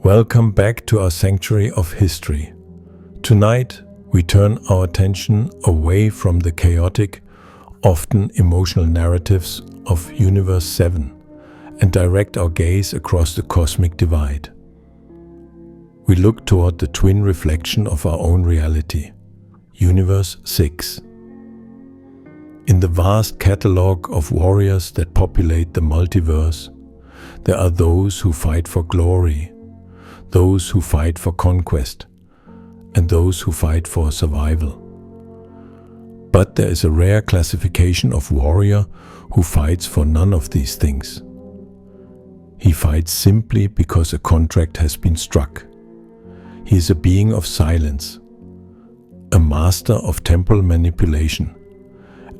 Welcome back to our sanctuary of history. Tonight, we turn our attention away from the chaotic, often emotional narratives of Universe 7 and direct our gaze across the cosmic divide. We look toward the twin reflection of our own reality, Universe 6. In the vast catalogue of warriors that populate the multiverse, there are those who fight for glory, those who fight for conquest, and those who fight for survival. But there is a rare classification of warrior who fights for none of these things. He fights simply because a contract has been struck. He is a being of silence, a master of temporal manipulation,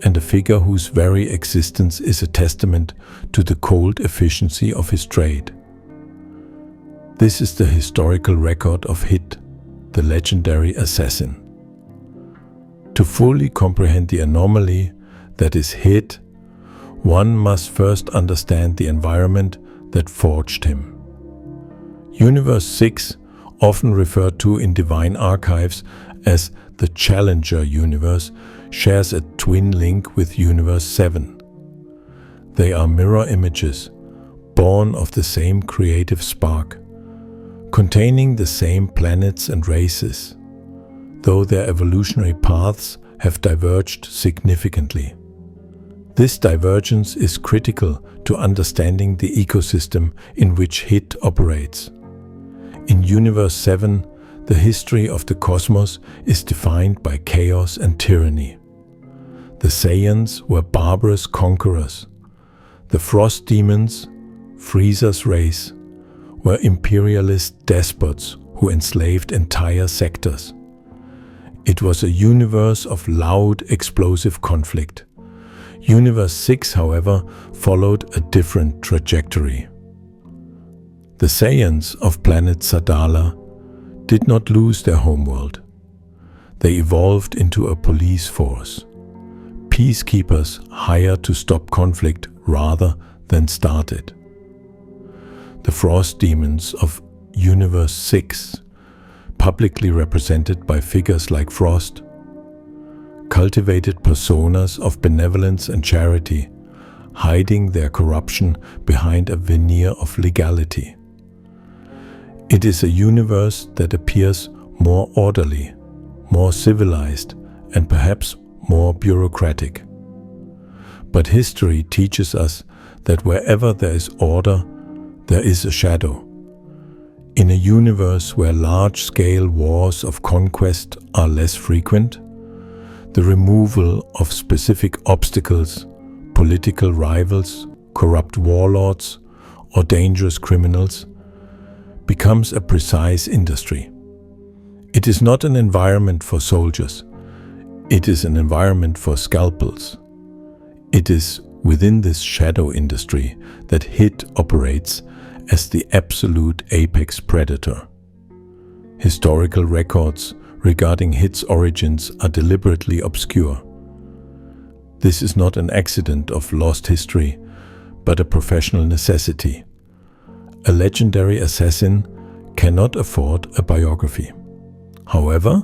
and a figure whose very existence is a testament to the cold efficiency of his trade. This is the historical record of Hit, the legendary assassin. To fully comprehend the anomaly that is Hit, one must first understand the environment that forged him. Universe 6, often referred to in divine archives as the Challenger universe, shares a twin link with Universe 7. They are mirror images, born of the same creative spark, containing the same planets and races, though their evolutionary paths have diverged significantly. This divergence is critical to understanding the ecosystem in which Hit operates. In Universe 7, the history of the cosmos is defined by chaos and tyranny. The Saiyans were barbarous conquerors. The Frost Demons, Frieza's race, were imperialist despots who enslaved entire sectors. It was a universe of loud, explosive conflict. Universe 6, however, followed a different trajectory. The Saiyans of planet Sadala did not lose their homeworld. They evolved into a police force, peacekeepers hired to stop conflict rather than start it. The Frost Demons of Universe 6, publicly represented by figures like Frost, cultivated personas of benevolence and charity, hiding their corruption behind a veneer of legality. It is a universe that appears more orderly, more civilized, and perhaps more bureaucratic. But history teaches us that wherever there is order, there is a shadow. In a universe where large-scale wars of conquest are less frequent, the removal of specific obstacles, political rivals, corrupt warlords, or dangerous criminals, becomes a precise industry. It is not an environment for soldiers. It is an environment for scalpels. It is within this shadow industry that Hit operates as the absolute apex predator. Historical records regarding Hit's origins are deliberately obscure. This is not an accident of lost history, but a professional necessity. A legendary assassin cannot afford a biography. However,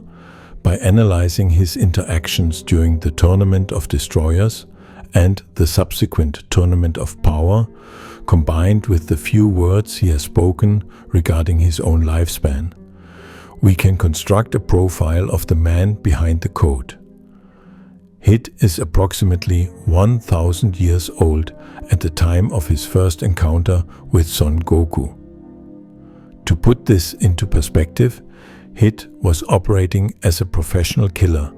by analyzing his interactions during the Tournament of Destroyers and the subsequent Tournament of Power, combined with the few words he has spoken regarding his own lifespan, we can construct a profile of the man behind the code. Hit is approximately 1,000 years old at the time of his first encounter with Son Goku. To put this into perspective, Hit was operating as a professional killer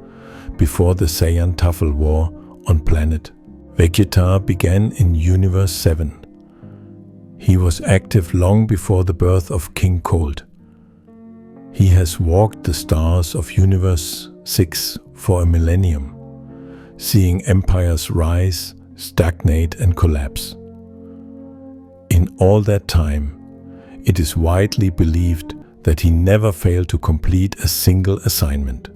before the Saiyan Tafel War on planet Vegeta began in Universe 7. He was active long before the birth of King Cold. He has walked the stars of Universe 6 for a millennium, seeing empires rise, stagnate, and collapse. In all that time, it is widely believed that he never failed to complete a single assignment.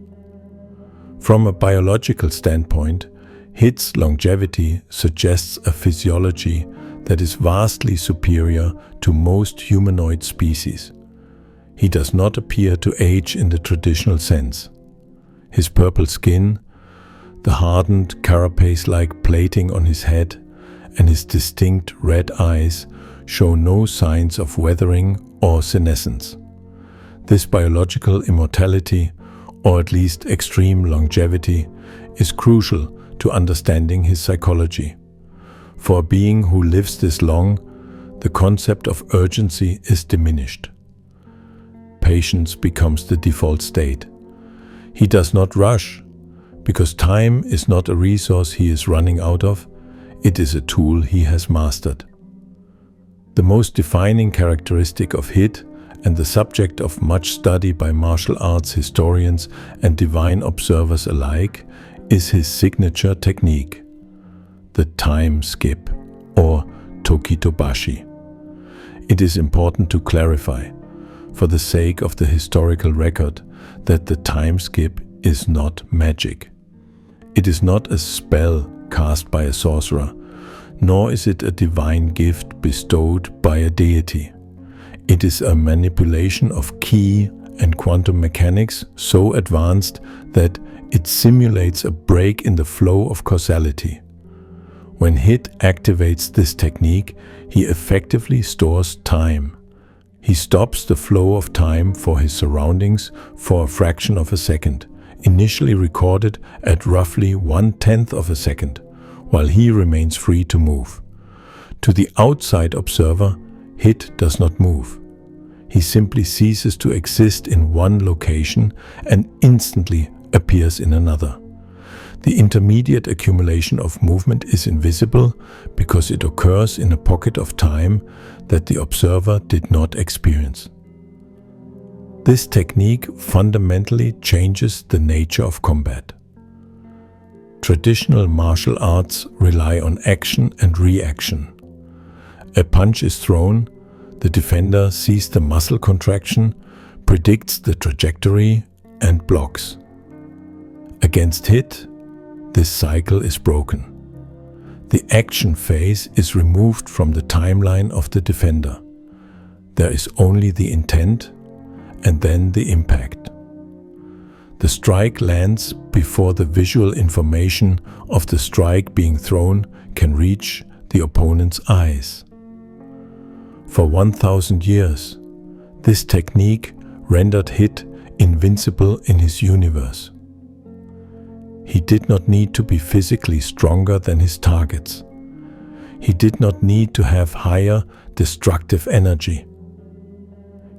From a biological standpoint, Hit's longevity suggests a physiology that is vastly superior to most humanoid species. He does not appear to age in the traditional sense. His purple skin, the hardened carapace-like plating on his head, and his distinct red eyes show no signs of weathering or senescence. This biological immortality, or at least extreme longevity, is crucial to understanding his psychology. For a being who lives this long, the concept of urgency is diminished. Patience becomes the default state. He does not rush, because time is not a resource he is running out of, it is a tool he has mastered. The most defining characteristic of Hit, and the subject of much study by martial arts historians and divine observers alike, is his signature technique, the time skip, or tokitobashi. It is important to clarify, for the sake of the historical record, that the time skip is not magic. It is not a spell cast by a sorcerer, nor is it a divine gift bestowed by a deity. It is a manipulation of ki and quantum mechanics so advanced that it simulates a break in the flow of causality. When Hit activates this technique, he effectively stores time. He stops the flow of time for his surroundings for a fraction of a second, initially recorded at roughly 1/10 of a second, while he remains free to move. To the outside observer, Hit does not move. He simply ceases to exist in one location and instantly appears in another. The intermediate accumulation of movement is invisible because it occurs in a pocket of time that the observer did not experience. This technique fundamentally changes the nature of combat. Traditional martial arts rely on action and reaction. A punch is thrown, the defender sees the muscle contraction, predicts the trajectory, and blocks. Against Hit, this cycle is broken. The action phase is removed from the timeline of the defender. There is only the intent and then the impact. The strike lands before the visual information of the strike being thrown can reach the opponent's eyes. For 1,000 years, this technique rendered Hit invincible in his universe. He did not need to be physically stronger than his targets. He did not need to have higher destructive energy.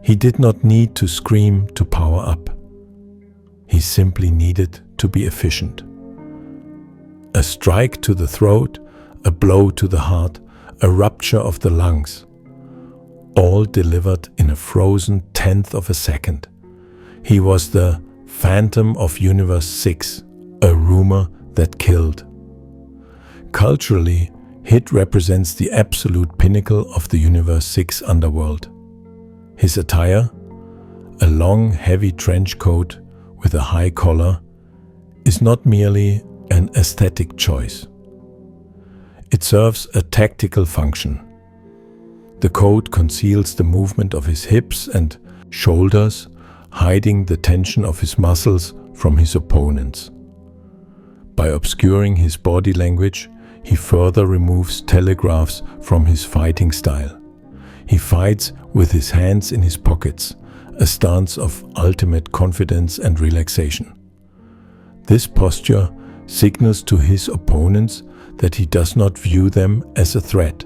He did not need to scream to power up. He simply needed to be efficient. A strike to the throat, a blow to the heart, a rupture of the lungs, all delivered in a frozen 1/10 of a second. He was the Phantom of Universe 6, a rumor that killed. Culturally, Hit represents the absolute pinnacle of the Universe 6 underworld. His attire, a long, heavy trench coat with a high collar, is not merely an aesthetic choice. It serves a tactical function. The coat conceals the movement of his hips and shoulders, hiding the tension of his muscles from his opponents. By obscuring his body language, he further removes telegraphs from his fighting style. He fights with his hands in his pockets, a stance of ultimate confidence and relaxation. This posture signals to his opponents that he does not view them as a threat.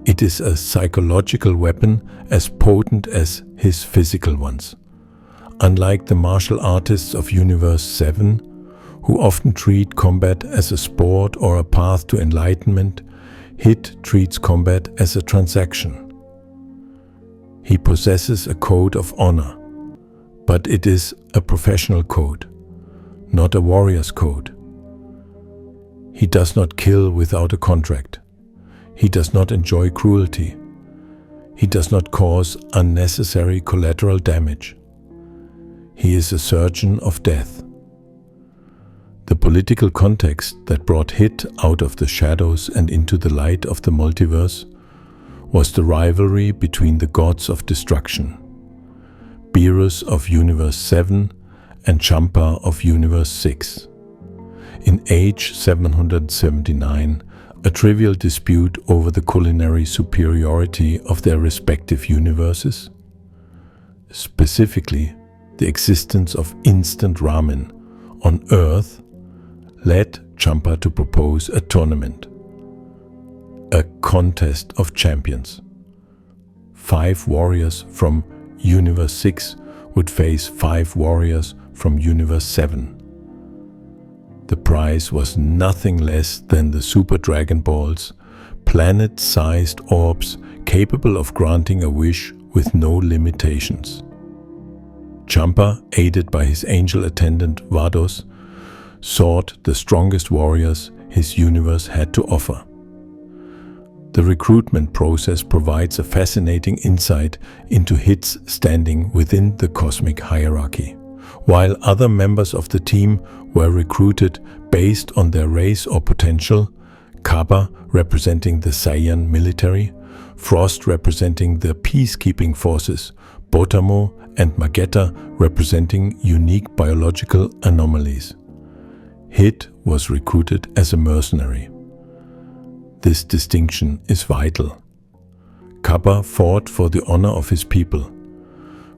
It is a psychological weapon as potent as his physical ones. Unlike the martial artists of Universe 7, who often treat combat as a sport or a path to enlightenment, Hit treats combat as a transaction. He possesses a code of honor, but it is a professional code, not a warrior's code. He does not kill without a contract. He does not enjoy cruelty. He does not cause unnecessary collateral damage. He is a surgeon of death. The political context that brought Hit out of the shadows and into the light of the multiverse was the rivalry between the gods of destruction. Beerus of Universe 7 and Champa of Universe 6. In age 779, a trivial dispute over the culinary superiority of their respective universes, specifically the existence of instant ramen on Earth, led Champa to propose a tournament, a contest of champions. 5 warriors from Universe 6 would face 5 warriors from Universe 7. The prize was nothing less than the Super Dragon Balls, planet-sized orbs capable of granting a wish with no limitations. Champa, aided by his angel attendant Vados, sought the strongest warriors his universe had to offer. The recruitment process provides a fascinating insight into Hit's standing within the cosmic hierarchy. While other members of the team were recruited based on their race or potential, Kappa representing the Saiyan military, Frost representing the peacekeeping forces, Botamo and Magetta representing unique biological anomalies. Hit was recruited as a mercenary. This distinction is vital. Kappa fought for the honor of his people.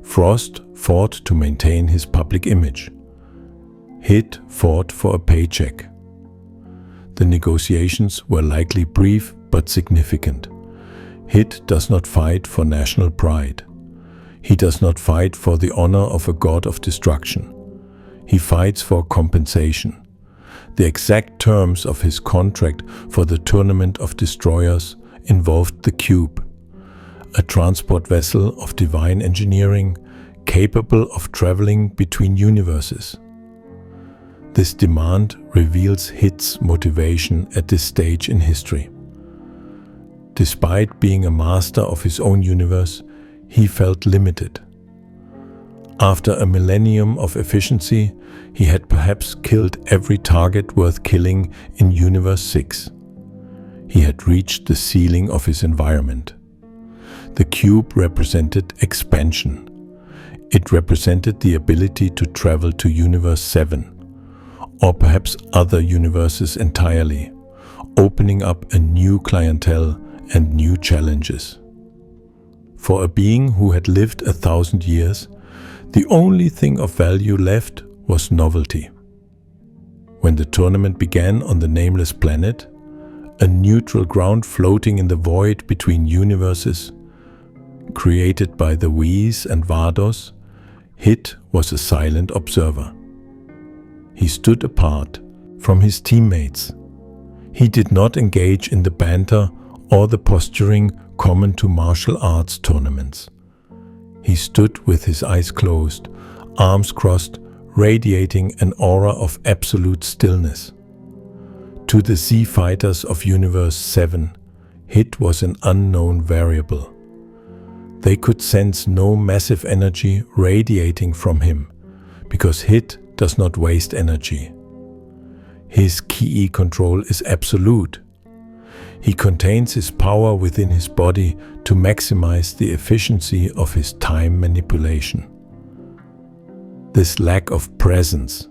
Frost fought to maintain his public image. Hit fought for a paycheck. The negotiations were likely brief but significant. Hit does not fight for national pride. He does not fight for the honor of a god of destruction. He fights for compensation. The exact terms of his contract for the Tournament of Destroyers involved the Cube, a transport vessel of divine engineering capable of traveling between universes. This demand reveals Hit's motivation at this stage in history. Despite being a master of his own universe, he felt limited. After a millennium of efficiency, he had perhaps killed every target worth killing in Universe 6. He had reached the ceiling of his environment. The cube represented expansion. It represented the ability to travel to Universe 7, or perhaps other universes entirely, opening up a new clientele and new challenges. For a being who had lived 1,000 years, the only thing of value left was novelty. When the tournament began on the nameless planet, a neutral ground floating in the void between universes, created by the Whis and Vados, Hit was a silent observer. He stood apart from his teammates. He did not engage in the banter or the posturing common to martial arts tournaments. He stood with his eyes closed, arms crossed, radiating an aura of absolute stillness. To the Z fighters of Universe 7, Hit was an unknown variable. They could sense no massive energy radiating from him, because Hit does not waste energy. His ki control is absolute. He contains his power within his body to maximize the efficiency of his time manipulation. This lack of presence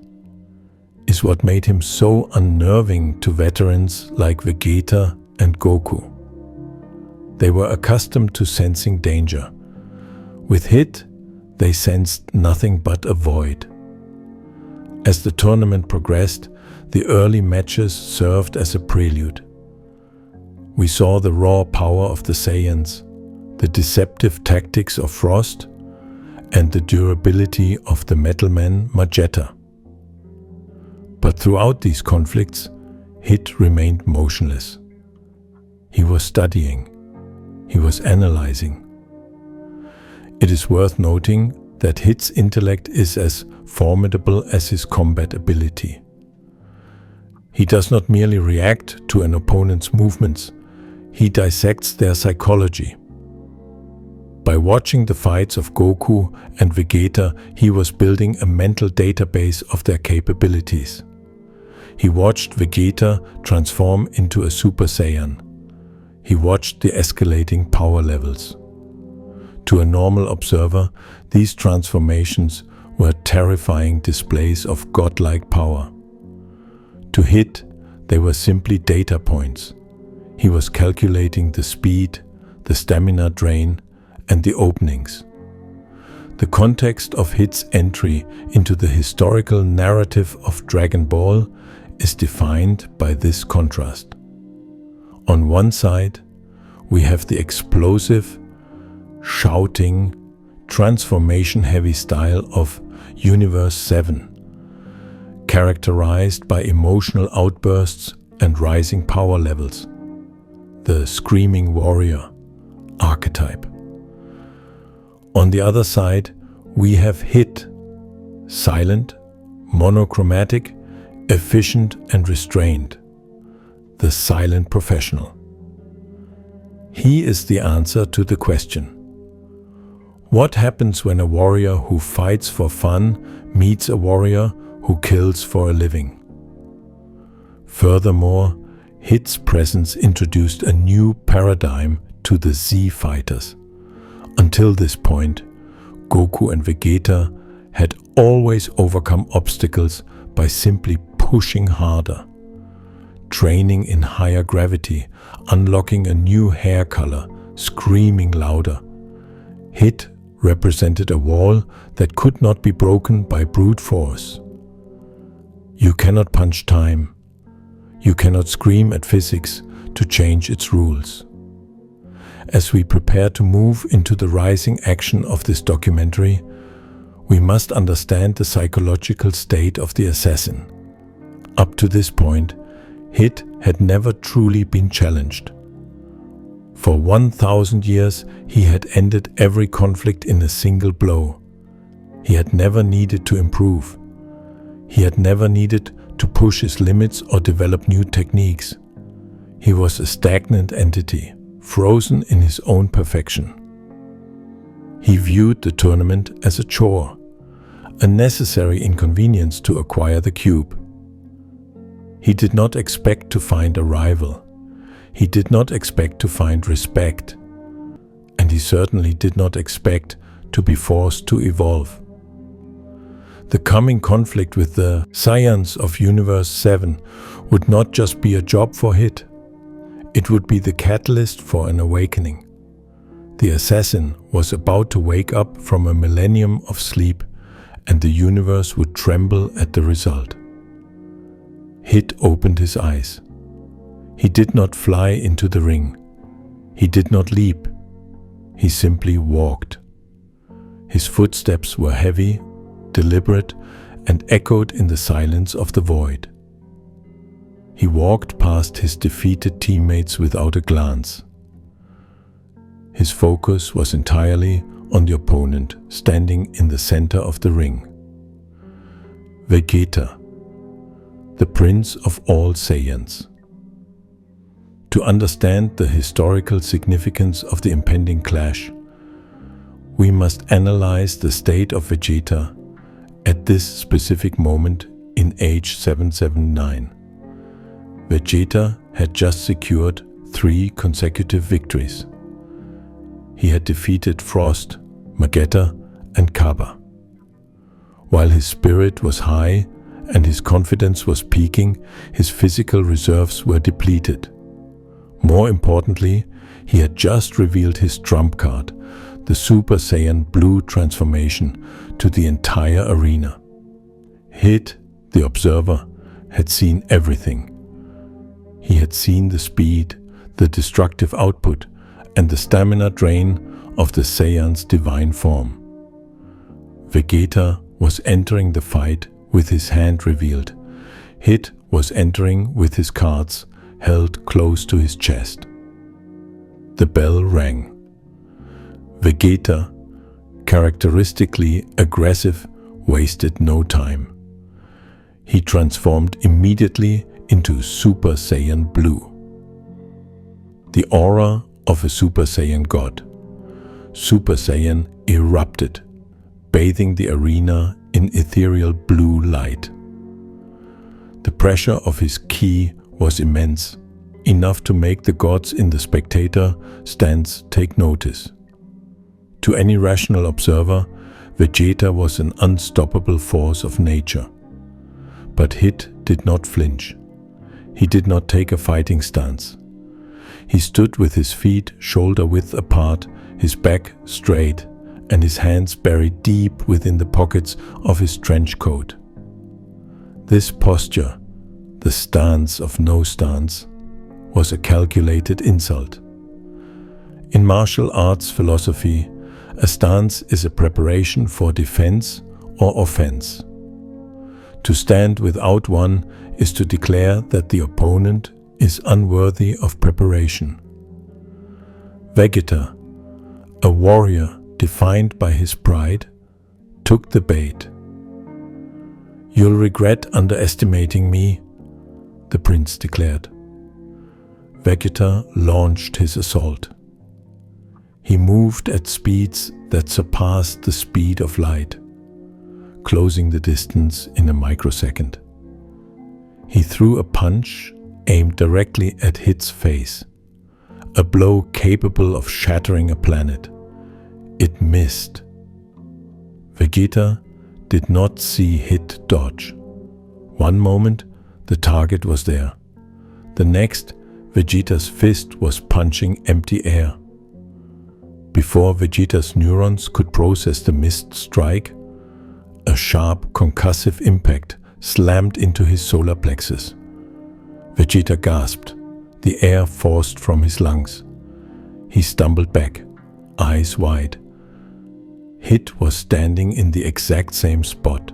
is what made him so unnerving to veterans like Vegeta and Goku. They were accustomed to sensing danger. With Hit, they sensed nothing but a void. As the tournament progressed, the early matches served as a prelude. We saw the raw power of the Saiyans, the deceptive tactics of Frost, and the durability of the Metalman Magetta. But throughout these conflicts, Hit remained motionless. He was studying. He was analyzing. It is worth noting that Hit's intellect is as formidable as his combat ability. He does not merely react to an opponent's movements, he dissects their psychology. By watching the fights of Goku and Vegeta, he was building a mental database of their capabilities. He watched Vegeta transform into a Super Saiyan. He watched the escalating power levels. To a normal observer, These transformations were terrifying displays of godlike power. To Hit, they were simply data points. He was calculating the speed, the stamina drain, and the openings. The context of Hit's entry into the historical narrative of Dragon Ball is defined by this contrast. On one side, we have the explosive, shouting, transformation-heavy style of Universe 7, characterized by emotional outbursts and rising power levels. The screaming warrior archetype. On the other side, we have Hit, silent, monochromatic, efficient and restrained, the silent professional. He is the answer to the question: what happens when a warrior who fights for fun meets a warrior who kills for a living? Furthermore, Hit's presence introduced a new paradigm to the Z fighters. Until this point, Goku and Vegeta had always overcome obstacles by simply pushing harder, training in higher gravity, unlocking a new hair color, screaming louder. Hit represented a wall that could not be broken by brute force. You cannot punch time. You cannot scream at physics to change its rules. As we prepare to move into the rising action of this documentary, we must understand the psychological state of the assassin. Up to this point, Hit had never truly been challenged. For 1,000 years, he had ended every conflict in a single blow. He had never needed to improve. He had never needed to push his limits or develop new techniques. He was a stagnant entity, frozen in his own perfection. He viewed the tournament as a chore, a necessary inconvenience to acquire the cube. He did not expect to find a rival. He did not expect to find respect. And he certainly did not expect to be forced to evolve. The coming conflict with the Saiyans of Universe 7 would not just be a job for Hit. It would be the catalyst for an awakening. The assassin was about to wake up from a millennium of sleep, and the universe would tremble at the result. Hit opened his eyes. He did not fly into the ring. He did not leap. He simply walked. His footsteps were heavy, deliberate, and echoed in the silence of the void. He walked past his defeated teammates without a glance. His focus was entirely on the opponent standing in the center of the ring. Vegeta, the prince of all Saiyans. To understand the historical significance of the impending clash, we must analyze the state of Vegeta at this specific moment in age 779. Vegeta had just secured 3 consecutive victories. He had defeated Frost, Magetta, and Kaba. While his spirit was high and his confidence was peaking, his physical reserves were depleted. More importantly, he had just revealed his trump card, the Super Saiyan Blue transformation, to the entire arena. Hit, the observer, had seen everything. He had seen the speed, the destructive output, and the stamina drain of the Saiyan's divine form. Vegeta was entering the fight with his hand revealed. Hit was entering with his cards held close to his chest. The bell rang. Vegeta, characteristically aggressive, wasted no time. He transformed immediately into Super Saiyan Blue. The aura of a Super Saiyan god. Super Saiyan erupted, bathing the arena in ethereal blue light. The pressure of his ki was immense, enough to make the gods in the spectator stance take notice. To any rational observer, Vegeta was an unstoppable force of nature. But Hit did not flinch. He did not take a fighting stance. He stood with his feet shoulder-width apart, his back straight, and his hands buried deep within the pockets of his trench coat. This posture, the stance of no stance, was a calculated insult. In martial arts philosophy, a stance is a preparation for defense or offense. To stand without one is to declare that the opponent is unworthy of preparation. Vegeta, a warrior defined by his pride, took the bait. "You'll regret underestimating me," the prince declared. Vegeta launched his assault. He moved at speeds that surpassed the speed of light, closing the distance in a microsecond. He threw a punch aimed directly at Hit's face, a blow capable of shattering a planet. It missed. Vegeta did not see Hit dodge. One moment, the target was there. The next, Vegeta's fist was punching empty air. Before Vegeta's neurons could process the missed strike, a sharp concussive impact slammed into his solar plexus. Vegeta gasped, the air forced from his lungs. He stumbled back, eyes wide. Hit was standing in the exact same spot,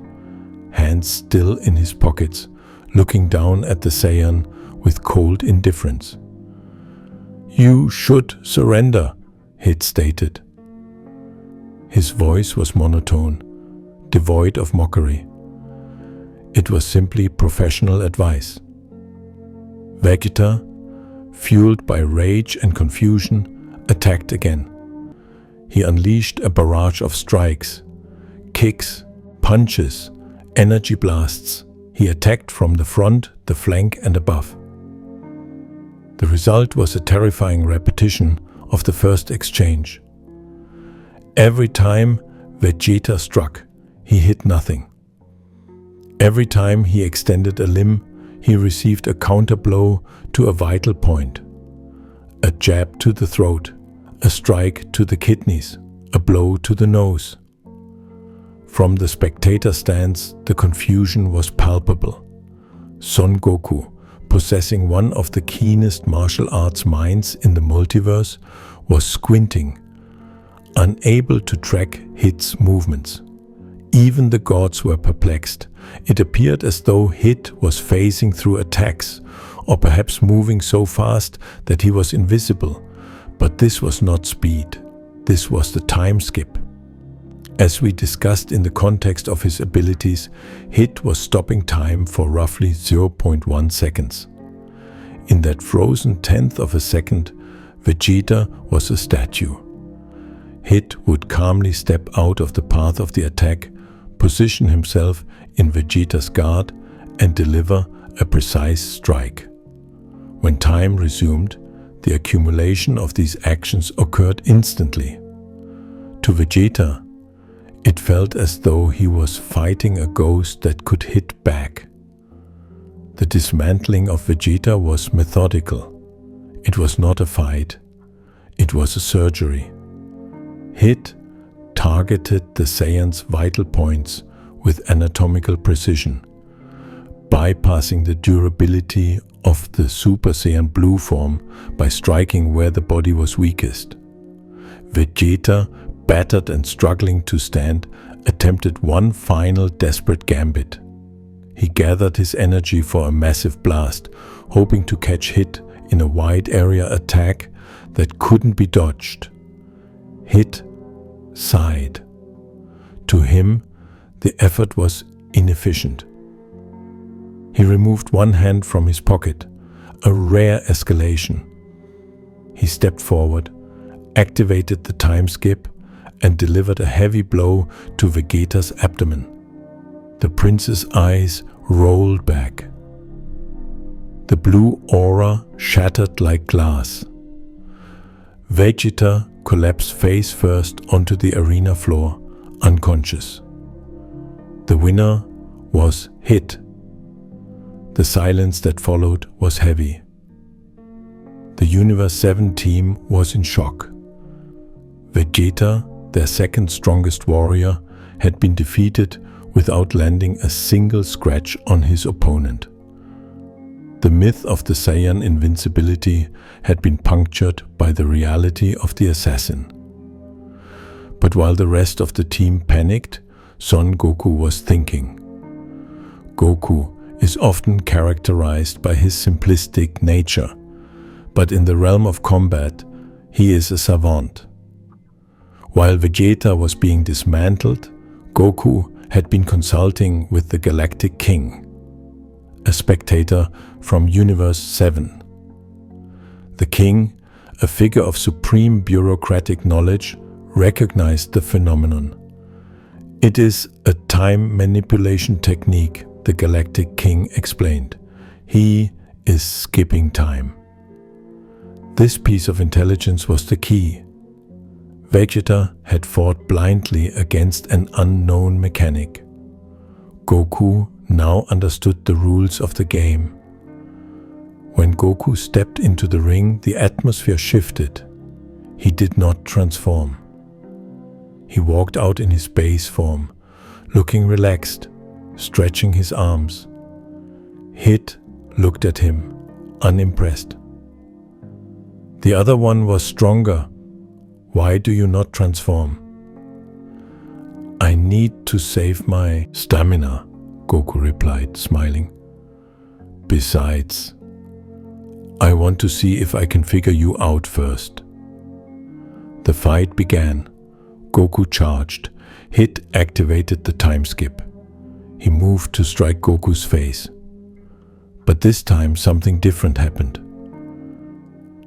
hands still in his pockets, looking down at the Saiyan with cold indifference. "You should surrender," Hit stated. His voice was monotone, devoid of mockery. It was simply professional advice. Vegeta, fueled by rage and confusion, attacked again. He unleashed a barrage of strikes, kicks, punches, energy blasts. He attacked from the front, the flank, and above. The result was a terrifying repetition of the first exchange. Every time Vegeta struck, he hit nothing. Every time he extended a limb, he received a counterblow to a vital point. A jab to the throat, a strike to the kidneys, a blow to the nose. From the spectator stance, the confusion was palpable. Son Goku, possessing one of the keenest martial arts minds in the multiverse, was squinting, unable to track Hit's movements. Even the gods were perplexed. It appeared as though Hit was phasing through attacks, or perhaps moving so fast that he was invisible. But this was not speed. This was the time skip. As we discussed in the context of his abilities, Hit was stopping time for roughly 0.1 seconds. In that frozen tenth of a second, Vegeta was a statue. Hit would calmly step out of the path of the attack, position himself in Vegeta's guard, and deliver a precise strike. When time resumed, the accumulation of these actions occurred instantly. To Vegeta, it felt as though he was fighting a ghost that could hit back. The dismantling of Vegeta was methodical. It was not a fight. It was a surgery. Hit targeted the Saiyan's vital points with anatomical precision, bypassing the durability of the Super Saiyan Blue form by striking where the body was weakest. Vegeta, battered and struggling to stand, attempted one final desperate gambit. He gathered his energy for a massive blast, hoping to catch Hit in a wide area attack that couldn't be dodged. Hit sighed. To him, the effort was inefficient. He removed one hand from his pocket, a rare escalation. He stepped forward, activated the time skip, and delivered a heavy blow to Vegeta's abdomen. The prince's eyes rolled back. The blue aura shattered like glass. Vegeta collapsed face first onto the arena floor, unconscious. The winner was Hit. The silence that followed was heavy. The Universe 7 team was in shock. Vegeta, their second strongest warrior, had been defeated without landing a single scratch on his opponent. The myth of the Saiyan invincibility had been punctured by the reality of the assassin. But while the rest of the team panicked, Son Goku was thinking. Goku is often characterized by his simplistic nature, but in the realm of combat, he is a savant. While Vegeta was being dismantled, Goku had been consulting with the Galactic King, a spectator from Universe 7. The King, a figure of supreme bureaucratic knowledge, recognized the phenomenon. It is a time manipulation technique, the Galactic King explained. He is skipping time. This piece of intelligence was the key. Vegeta had fought blindly against an unknown mechanic. Goku now understood the rules of the game. When Goku stepped into the ring, the atmosphere shifted. He did not transform. He walked out in his base form, looking relaxed, stretching his arms. Hit looked at him, unimpressed. The other one was stronger. Why do you not transform? I need to save my stamina, Goku replied, smiling. Besides, I want to see if I can figure you out first. The fight began. Goku charged. Hit activated the time skip. He moved to strike Goku's face. But this time something different happened.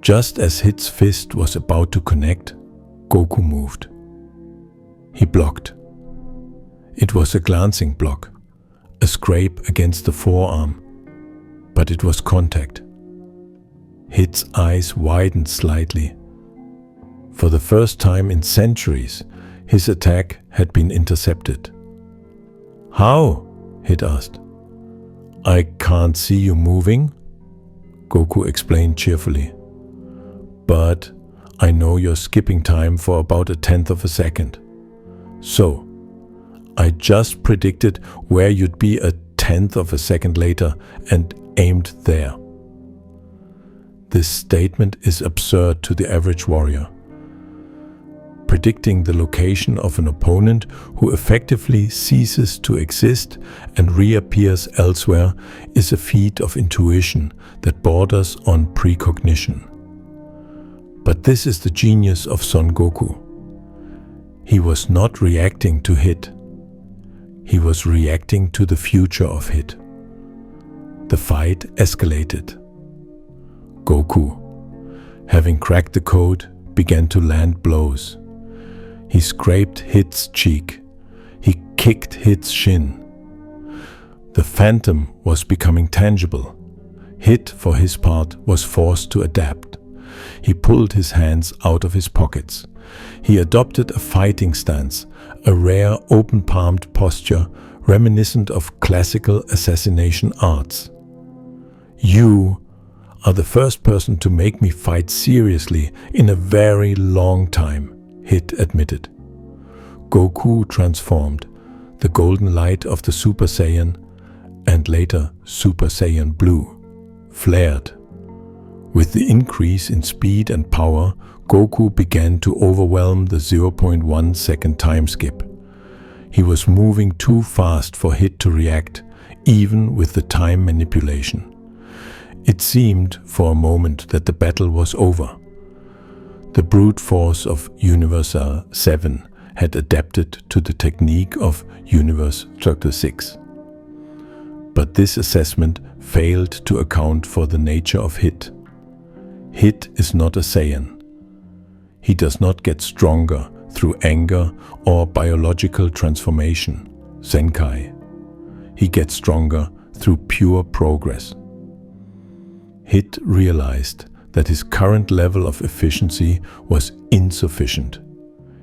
Just as Hit's fist was about to connect, Goku moved. He blocked. It was a glancing block, a scrape against the forearm, but it was contact. Hit's eyes widened slightly. For the first time in centuries, his attack had been intercepted. How? Hit asked. I can't see you moving, Goku explained cheerfully. But I know you're skipping time for about 1/10 of a second. So, I just predicted where you'd be 1/10 of a second later and aimed there. This statement is absurd to the average warrior. Predicting the location of an opponent who effectively ceases to exist and reappears elsewhere is a feat of intuition that borders on precognition. But this is the genius of Son Goku. He was not reacting to Hit. He was reacting to the future of Hit. The fight escalated. Goku, having cracked the code, began to land blows. He scraped Hit's cheek. He kicked Hit's shin. The phantom was becoming tangible. Hit, for his part, was forced to adapt. He pulled his hands out of his pockets. He adopted a fighting stance, a rare open-palmed posture reminiscent of classical assassination arts. You are the first person to make me fight seriously in a very long time, Hit admitted. Goku transformed. The golden light of the Super Saiyan, and later Super Saiyan Blue, flared. With the increase in speed and power, Goku began to overwhelm the 0.1 second time skip. He was moving too fast for Hit to react, even with the time manipulation. It seemed for a moment that the battle was over. The brute force of Universe 7 had adapted to the technique of Universe 6. But this assessment failed to account for the nature of Hit. Hit is not a Saiyan. He does not get stronger through anger or biological transformation, Zenkai. He gets stronger through pure progress. Hit realized that his current level of efficiency was insufficient.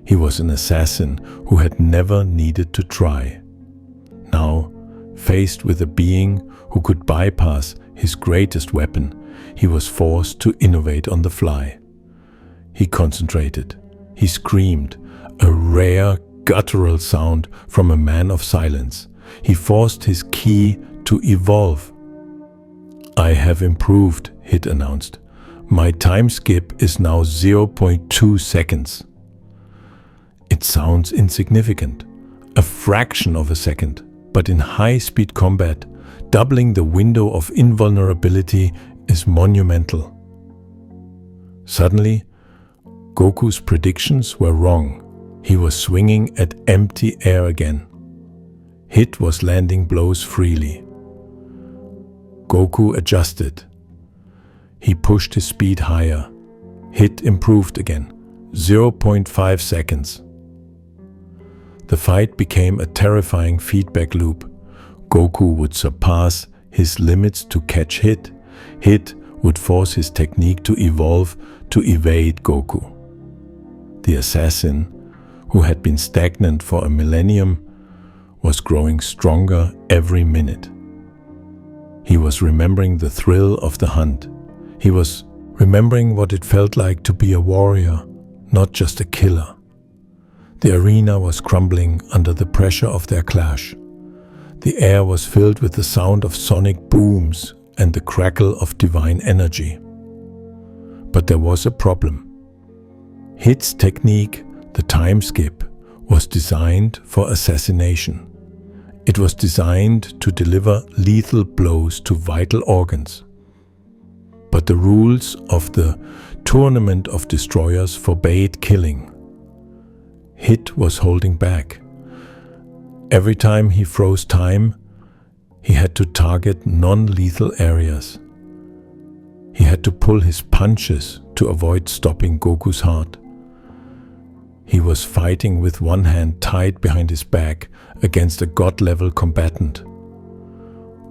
He was an assassin who had never needed to try. Now, faced with a being who could bypass his greatest weapon, he was forced to innovate on the fly. He concentrated. He screamed, a rare, guttural sound from a man of silence. He forced his ki to evolve. "I have improved," Hit announced. "My time skip is now 0.2 seconds. It sounds insignificant, a fraction of a second, but in high-speed combat, doubling the window of invulnerability is monumental. Suddenly, Goku's predictions were wrong. He was swinging at empty air again. Hit was landing blows freely. Goku adjusted. He pushed his speed higher. Hit improved again, 0.5 seconds. The fight became a terrifying feedback loop. Goku would surpass his limits to catch Hit. Hit would force his technique to evolve to evade Goku. The assassin, who had been stagnant for a millennium, was growing stronger every minute. He was remembering the thrill of the hunt. He was remembering what it felt like to be a warrior, not just a killer. The arena was crumbling under the pressure of their clash. The air was filled with the sound of sonic booms and the crackle of divine energy. But there was a problem. Hit's technique, the time skip, was designed for assassination. It was designed to deliver lethal blows to vital organs. But the rules of the Tournament of Destroyers forbade killing. Hit was holding back. Every time he froze time, he had to target non-lethal areas. He had to pull his punches to avoid stopping Goku's heart. He was fighting with one hand tied behind his back against a god-level combatant.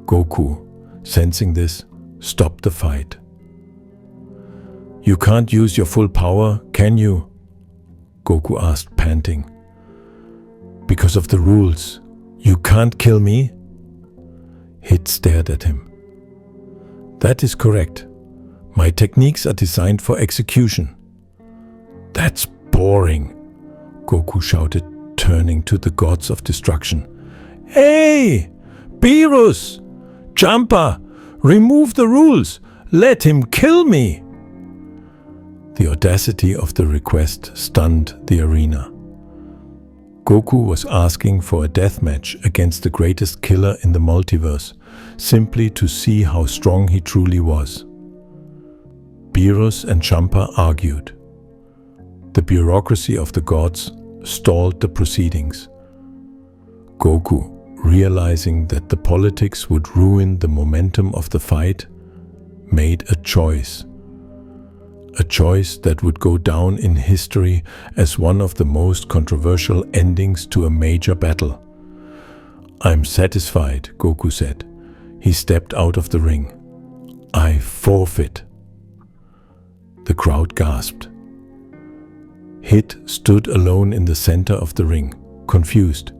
Goku, sensing this, stopped the fight. "You can't use your full power, can you?" Goku asked, panting. "Because of the rules, you can't kill me?" Hit stared at him. "That is correct. My techniques are designed for execution." "That's boring," Goku shouted, turning to the gods of destruction. "Hey! Beerus! Champa! Remove the rules! Let him kill me!" The audacity of the request stunned the arena. Goku was asking for a deathmatch against the greatest killer in the multiverse, simply to see how strong he truly was. Beerus and Champa argued. The bureaucracy of the gods stalled the proceedings. Goku, realizing that the politics would ruin the momentum of the fight, made a choice. A choice that would go down in history as one of the most controversial endings to a major battle. "I'm satisfied," Goku said. He stepped out of the ring. "I forfeit." The crowd gasped. Hit stood alone in the center of the ring, confused.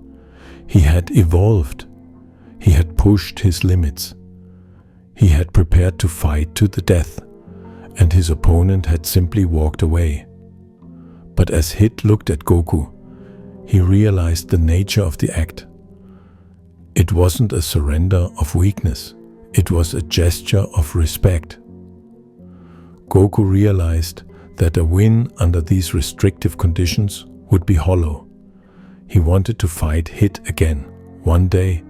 He had evolved. He had pushed his limits. He had prepared to fight to the death, and his opponent had simply walked away. But as Hit looked at Goku, he realized the nature of the act. It wasn't a surrender of weakness. It was a gesture of respect. Goku realized that a win under these restrictive conditions would be hollow. He wanted to fight Hit again, one day,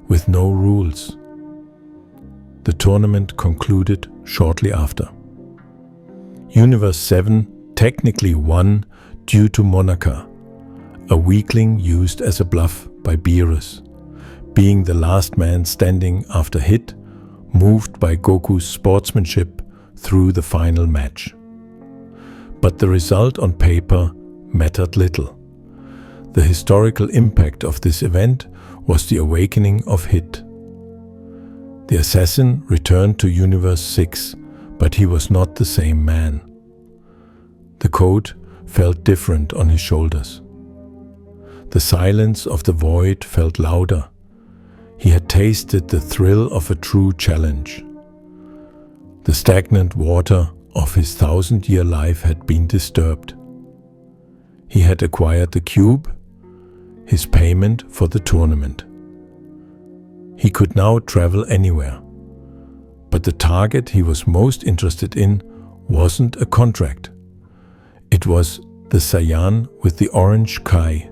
with no rules. The tournament concluded shortly after. Universe 7 technically won due to Monaka, a weakling used as a bluff by Beerus, being the last man standing after Hit, moved by Goku's sportsmanship through the final match. But the result on paper mattered little. The historical impact of this event was the awakening of Hit. The assassin returned to Universe 6, but he was not the same man. The code felt different on his shoulders. The silence of the void felt louder. He had tasted the thrill of a true challenge. The stagnant water of his 1,000-year life had been disturbed. He had acquired the cube, his payment for the tournament. He could now travel anywhere. But the target he was most interested in wasn't a contract. It was the Saiyan with the orange Kai.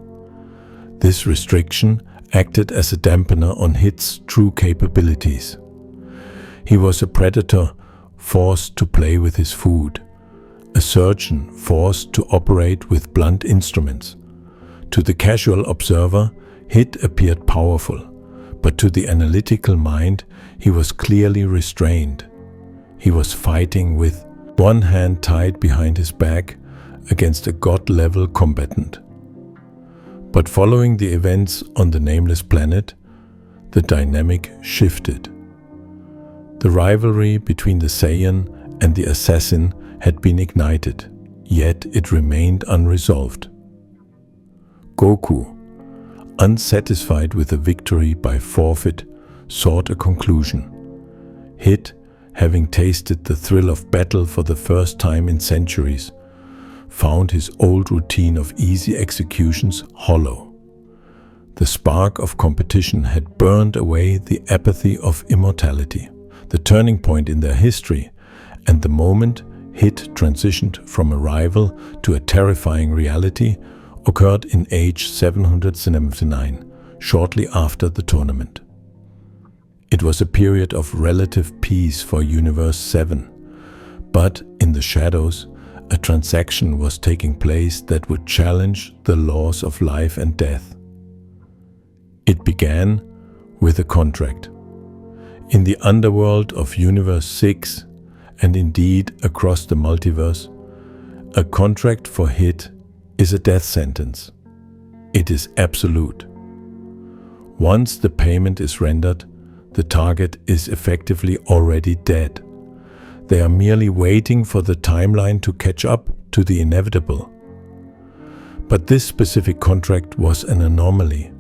This restriction acted as a dampener on Hit's true capabilities. He was a predator forced to play with his food, a surgeon forced to operate with blunt instruments. To the casual observer, Hit appeared powerful, but to the analytical mind, he was clearly restrained. He was fighting with one hand tied behind his back against a god-level combatant. But following the events on the nameless planet, the dynamic shifted. The rivalry between the Saiyan and the assassin had been ignited, yet it remained unresolved. Goku, unsatisfied with the victory by forfeit, sought a conclusion. Hit, having tasted the thrill of battle for the first time in centuries, found his old routine of easy executions hollow. The spark of competition had burned away the apathy of immortality. The turning point in their history, and the moment Hit transitioned from a rival to a terrifying reality, occurred in age 779, shortly after the tournament. It was a period of relative peace for Universe 7, but in the shadows, a transaction was taking place that would challenge the laws of life and death. It began with a contract. In the underworld of Universe 6, and indeed across the multiverse, a contract for Hit is a death sentence. It is absolute. Once the payment is rendered, the target is effectively already dead. They are merely waiting for the timeline to catch up to the inevitable. But this specific contract was an anomaly.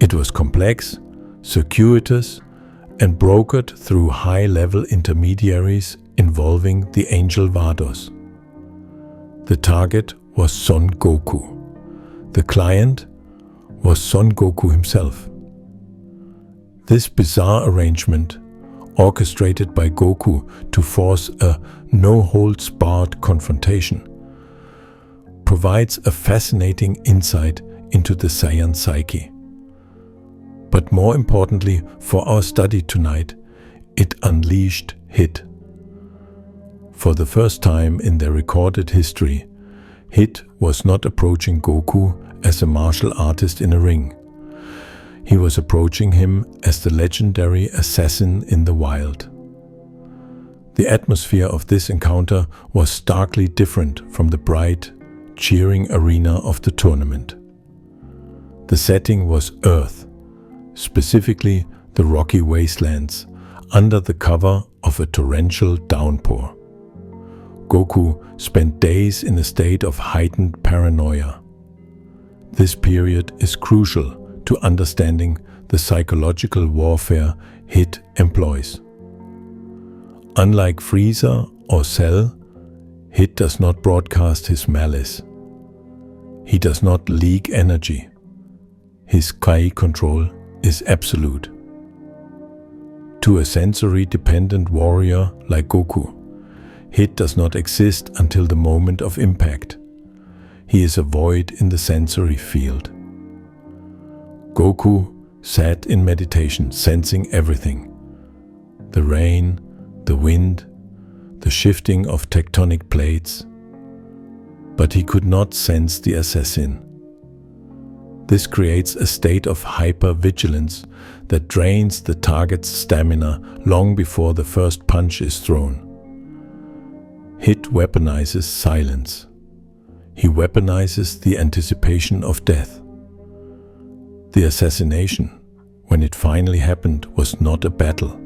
It was complex, circuitous, and brokered through high-level intermediaries involving the Angel Vados. The target was Son Goku. The client was Son Goku himself. This bizarre arrangement, orchestrated by Goku to force a no-holds-barred confrontation, provides a fascinating insight into the Saiyan psyche. But more importantly for our study tonight, it unleashed Hit. For the first time in their recorded history, Hit was not approaching Goku as a martial artist in a ring. He was approaching him as the legendary assassin in the wild. The atmosphere of this encounter was starkly different from the bright, cheering arena of the tournament. The setting was Earth, specifically the rocky wastelands, under the cover of a torrential downpour. Goku spent days in a state of heightened paranoia. This period is crucial to understanding the psychological warfare Hit employs. Unlike Frieza or Cell, Hit does not broadcast his malice. He does not leak energy. His Kai control is absolute. To a sensory-dependent warrior like Goku, Hit does not exist until the moment of impact. He is a void in the sensory field. Goku sat in meditation, sensing everything. The rain, the wind, the shifting of tectonic plates. But he could not sense the assassin. This creates a state of hyper-vigilance that drains the target's stamina long before the first punch is thrown. Hit weaponizes silence. He weaponizes the anticipation of death. The assassination, when it finally happened, was not a battle.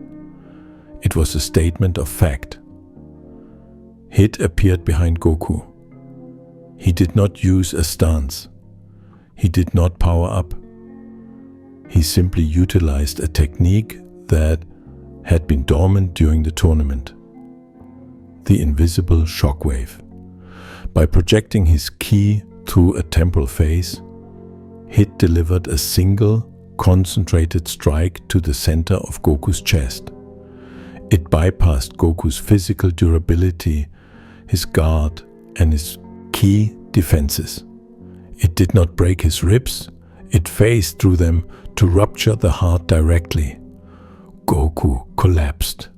It was a statement of fact. Hit appeared behind Goku. He did not use a stance. He did not power up. He simply utilized a technique that had been dormant during the tournament. The invisible shockwave. By projecting his ki through a temporal phase, Hit delivered a single, concentrated strike to the center of Goku's chest. It bypassed Goku's physical durability, his guard, and his ki defenses. It did not break his ribs, it phased through them to rupture the heart directly. Goku collapsed.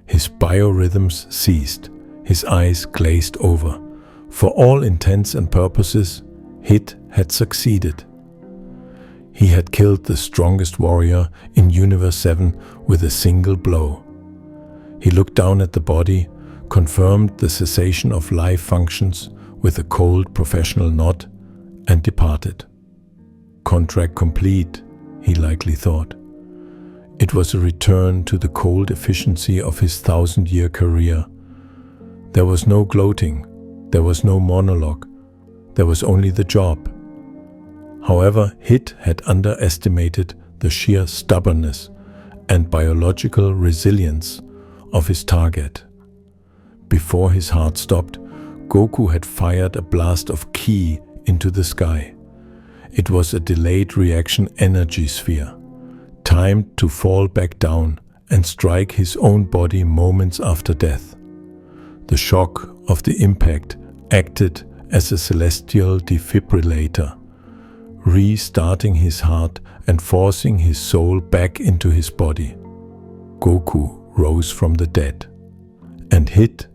His biorhythms ceased, his eyes glazed over. For all intents and purposes, Hit had succeeded. He had killed the strongest warrior in Universe 7 with a single blow. He looked down at the body, confirmed the cessation of life functions with a cold professional nod, and departed. Contract complete, he likely thought. It was a return to the cold efficiency of his 1,000-year career. There was no gloating, there was no monologue, there was only the job. However, Hit had underestimated the sheer stubbornness and biological resilience of his target. Before his heart stopped, Goku had fired a blast of ki into the sky. It was a delayed reaction energy sphere, timed to fall back down and strike his own body moments after death. The shock of the impact acted as a celestial defibrillator, restarting his heart and forcing his soul back into his body. Goku rose from the dead, and Hit,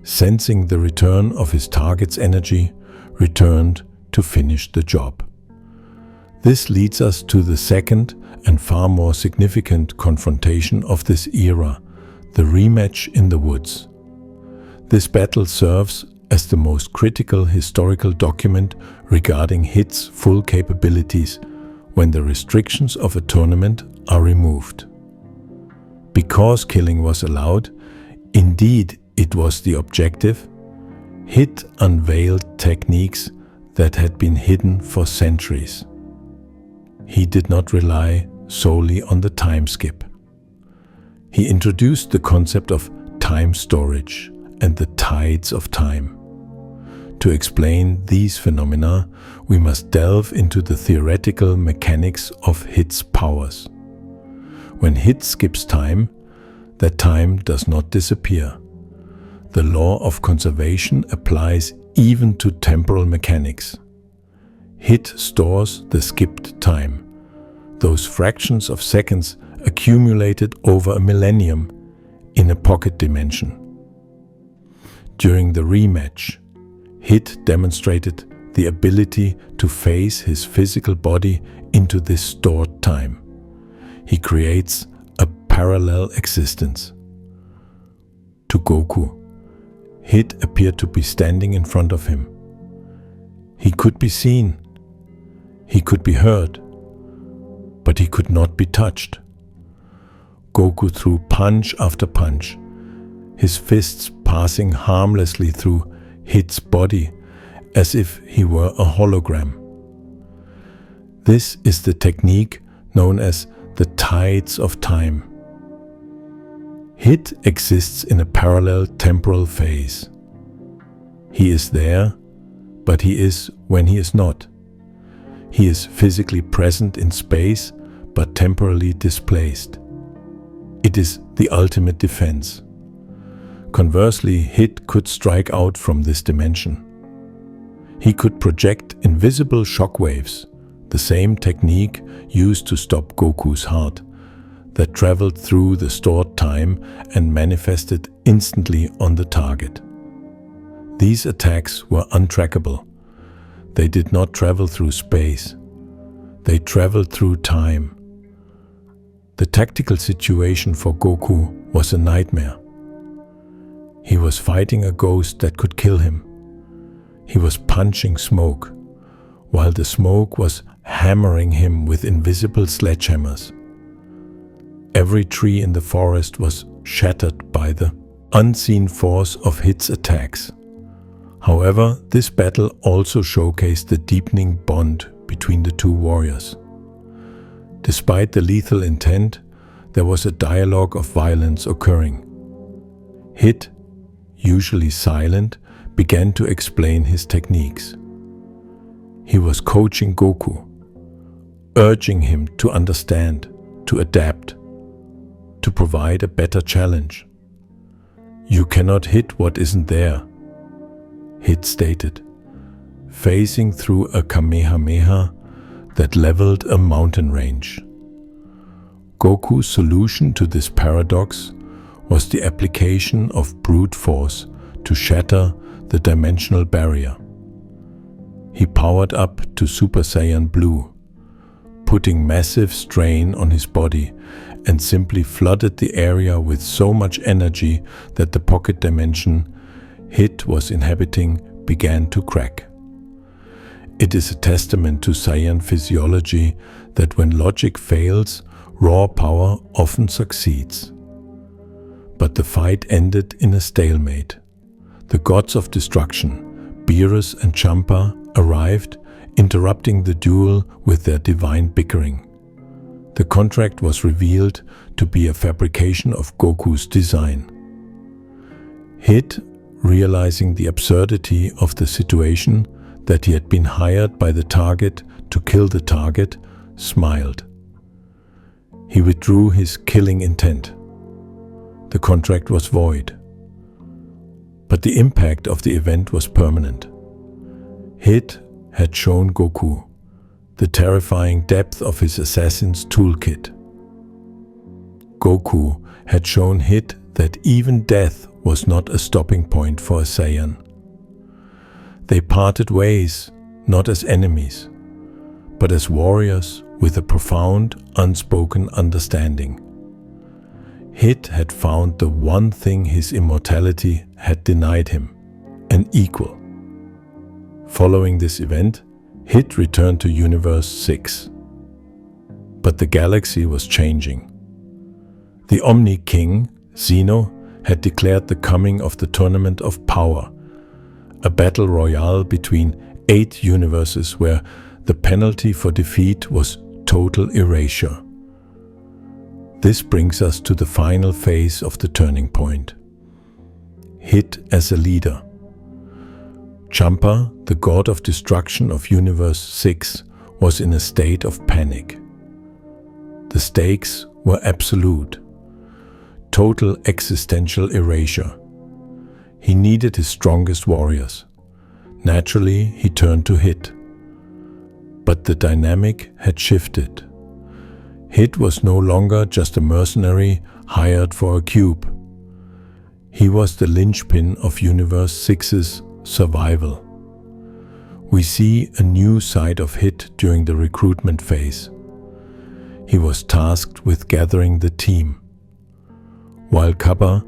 sensing the return of his target's energy, returned to finish the job. This leads us to the second and far more significant confrontation of this era, the rematch in the woods. This battle serves as the most critical historical document regarding Hit's full capabilities when the restrictions of a tournament are removed. Because killing was allowed, indeed it was the objective, Hit unveiled techniques that had been hidden for centuries. He did not rely solely on the time skip. He introduced the concept of time storage and the tides of time. To explain these phenomena, we must delve into the theoretical mechanics of Hit's powers. When Hit skips time, that time does not disappear. The law of conservation applies even to temporal mechanics. Hit stores the skipped time, those fractions of seconds accumulated over a millennium, in a pocket dimension. During the rematch, Hit demonstrated the ability to phase his physical body into this stored time. He creates a parallel existence. To Goku, Hit appeared to be standing in front of him. He could be seen, he could be heard, but he could not be touched. Goku threw punch after punch, his fists passing harmlessly through Hit's body as if he were a hologram. This is the technique known as the tides of time. Hit exists in a parallel temporal phase. He is there, but he is when he is not. He is physically present in space, but temporally displaced. It is the ultimate defense. Conversely, Hit could strike out from this dimension. He could project invisible shockwaves, the same technique used to stop Goku's heart, that traveled through the stored time and manifested instantly on the target. These attacks were untrackable. They did not travel through space. They traveled through time. The tactical situation for Goku was a nightmare. He was fighting a ghost that could kill him. He was punching smoke, while the smoke was hammering him with invisible sledgehammers. Every tree in the forest was shattered by the unseen force of Hit's attacks. However, this battle also showcased the deepening bond between the two warriors. Despite the lethal intent, there was a dialogue of violence occurring. Hit, usually silent, began to explain his techniques. He was coaching Goku, urging him to understand, to adapt, to provide a better challenge. "You cannot hit what isn't there," Hit stated, phasing through a Kamehameha that leveled a mountain range. Goku's solution to this paradox was the application of brute force to shatter the dimensional barrier. He powered up to Super Saiyan Blue, putting massive strain on his body, and simply flooded the area with so much energy that the pocket dimension Hit was inhabiting began to crack. It is a testament to Saiyan physiology that when logic fails, raw power often succeeds. But the fight ended in a stalemate. The gods of destruction, Beerus and Champa, arrived, interrupting the duel with their divine bickering. The contract was revealed to be a fabrication of Goku's design. Hit, realizing the absurdity of the situation, that he had been hired by the target to kill the target, smiled. He withdrew his killing intent. The contract was void. But the impact of the event was permanent. Hit had shown Goku the terrifying depth of his assassin's toolkit. Goku had shown Hit that even death was not a stopping point for a Saiyan. They parted ways, not as enemies, but as warriors with a profound, unspoken understanding. Hit had found the one thing his immortality had denied him, an equal. Following this event, Hit returned to Universe 6. But the galaxy was changing. The Omni King, Zeno, had declared the coming of the Tournament of Power, a battle royale between 8 universes where the penalty for defeat was total erasure. This brings us to the final phase of the turning point. Hit as a leader. Champa, the god of destruction of Universe 6, was in a state of panic. The stakes were absolute. Total existential erasure. He needed his strongest warriors. Naturally, he turned to Hit. But the dynamic had shifted. Hit was no longer just a mercenary hired for a cube. He was the linchpin of Universe 6's survival. We see a new side of Hit during the recruitment phase. He was tasked with gathering the team. While Kappa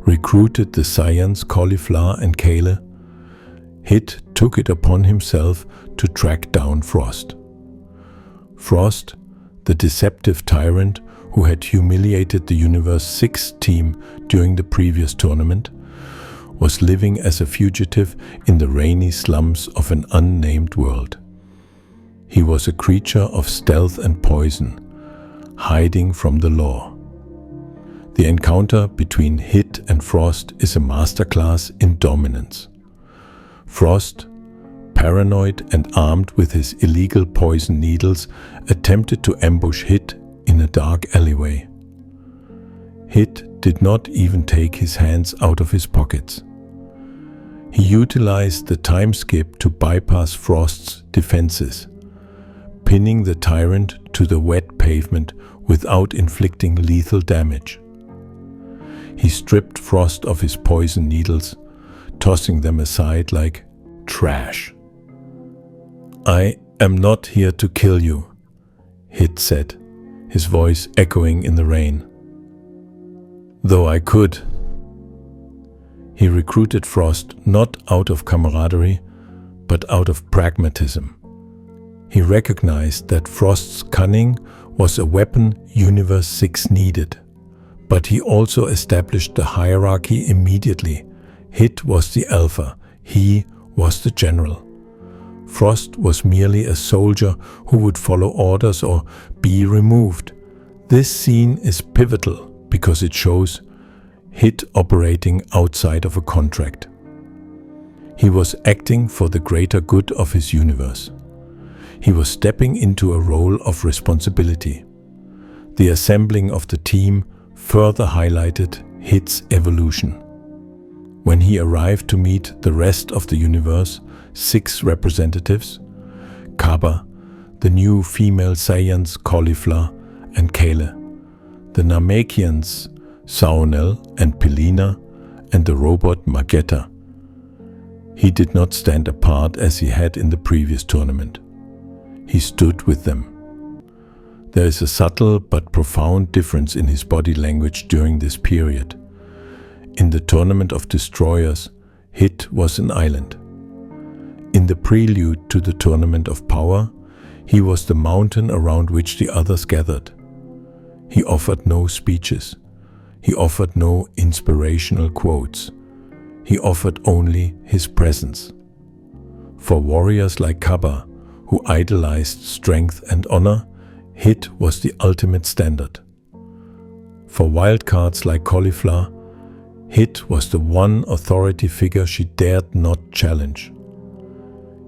recruited the Saiyans Cauliflower and Kale, Hit took it upon himself to track down Frost. Frost, the deceptive tyrant who had humiliated the Universe 6 team during the previous tournament, was living as a fugitive in the rainy slums of an unnamed world. He was a creature of stealth and poison, hiding from the law. The encounter between Hit and Frost is a masterclass in dominance. Frost, paranoid and armed with his illegal poison needles, attempted to ambush Hit in a dark alleyway. Hit did not even take his hands out of his pockets. He utilized the time skip to bypass Frost's defenses, pinning the tyrant to the wet pavement without inflicting lethal damage. He stripped Frost of his poison needles, tossing them aside like trash. "I am not here to kill you," Hit said, his voice echoing in the rain. "Though I could." He recruited Frost not out of camaraderie, but out of pragmatism. He recognized that Frost's cunning was a weapon Universe 6 needed. But he also established the hierarchy immediately. Hit was the alpha. He was the general. Frost was merely a soldier who would follow orders or be removed. This scene is pivotal because it shows Hit operating outside of a contract. He was acting for the greater good of his universe. He was stepping into a role of responsibility. The assembling of the team further highlighted Hit's evolution. When he arrived to meet the rest of the universe, 6 representatives, Kaba, the new female Saiyans Caulifla and Kale, the Namekians Saonel and Pilina, and the robot Magetta. He did not stand apart as he had in the previous tournament. He stood with them. There is a subtle but profound difference in his body language during this period. In the Tournament of Destroyers, Hit was an island. In the prelude to the Tournament of Power, he was the mountain around which the others gathered. He offered no speeches. He offered no inspirational quotes. He offered only his presence. For warriors like Kaba, who idolized strength and honor, Hit was the ultimate standard. For wildcards like Caulifla, Hit was the one authority figure she dared not challenge.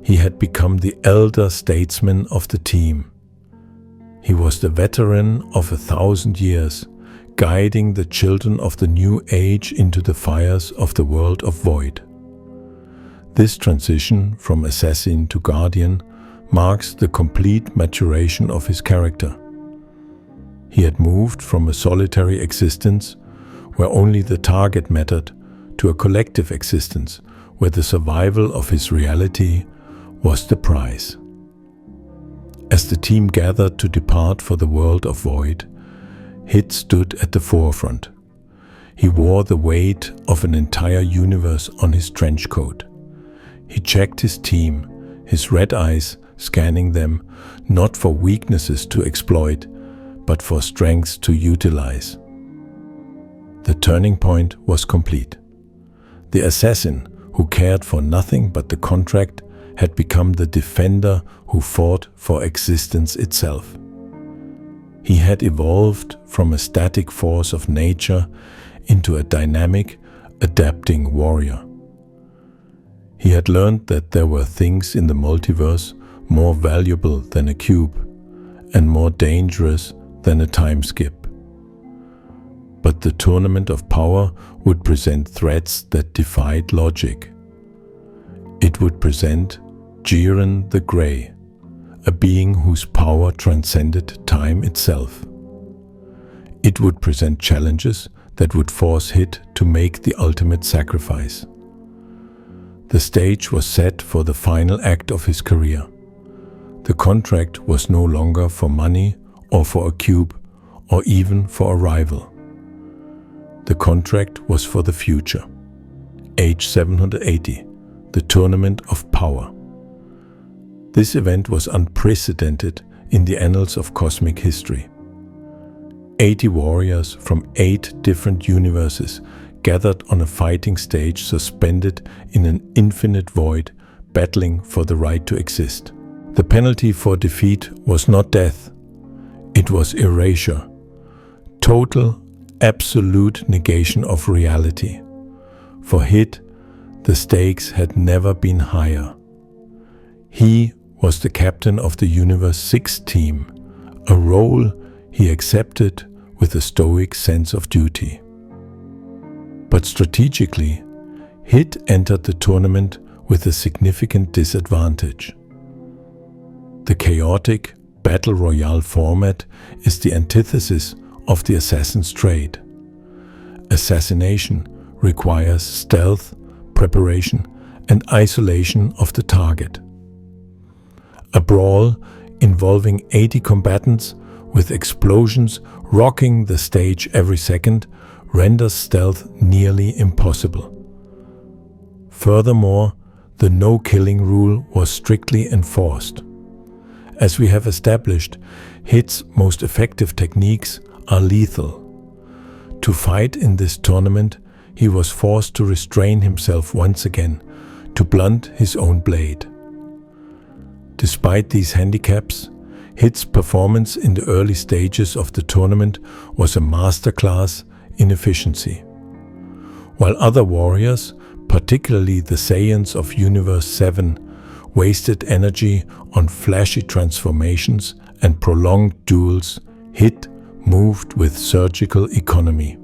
He had become the elder statesman of the team. He was the veteran of 1,000 years, guiding the children of the new age into the fires of the world of void. This transition from assassin to guardian marks the complete maturation of his character. He had moved from a solitary existence where only the target mattered to a collective existence where the survival of his reality was the prize. As the team gathered to depart for the world of void, Hit stood at the forefront. He wore the weight of an entire universe on his trench coat. He checked his team, his red eyes scanning them, not for weaknesses to exploit, but for strengths to utilize. The turning point was complete. The assassin, who cared for nothing but the contract, had become the defender who fought for existence itself. He had evolved from a static force of nature into a dynamic, adapting warrior. He had learned that there were things in the multiverse more valuable than a cube and more dangerous than a time skip. But the Tournament of Power would present threats that defied logic. It would present Jiren the Grey, a being whose power transcended time itself. It would present challenges that would force Hit to make the ultimate sacrifice. The stage was set for the final act of his career. The contract was no longer for money or for a cube or even for a rival. The contract was for the future. Age 780, the Tournament of Power. This event was unprecedented in the annals of cosmic history. 80 warriors from 8 different universes gathered on a fighting stage suspended in an infinite void, battling for the right to exist. The penalty for defeat was not death. It was erasure. Total, absolute negation of reality. For Hit, the stakes had never been higher. He was the captain of the Universe 6 team, a role he accepted with a stoic sense of duty. But strategically, Hit entered the tournament with a significant disadvantage. The chaotic Battle Royale format is the antithesis of the assassin's trade. Assassination requires stealth, preparation, and isolation of the target. A brawl involving 80 combatants with explosions rocking the stage every second renders stealth nearly impossible. Furthermore, the no-killing rule was strictly enforced. As we have established, Hit's most effective techniques are lethal. To fight in this tournament, he was forced to restrain himself once again, to blunt his own blade. Despite these handicaps, Hit's performance in the early stages of the tournament was a masterclass in efficiency. While other warriors, particularly the Saiyans of Universe 7, wasted energy on flashy transformations and prolonged duels, Hit moved with surgical economy.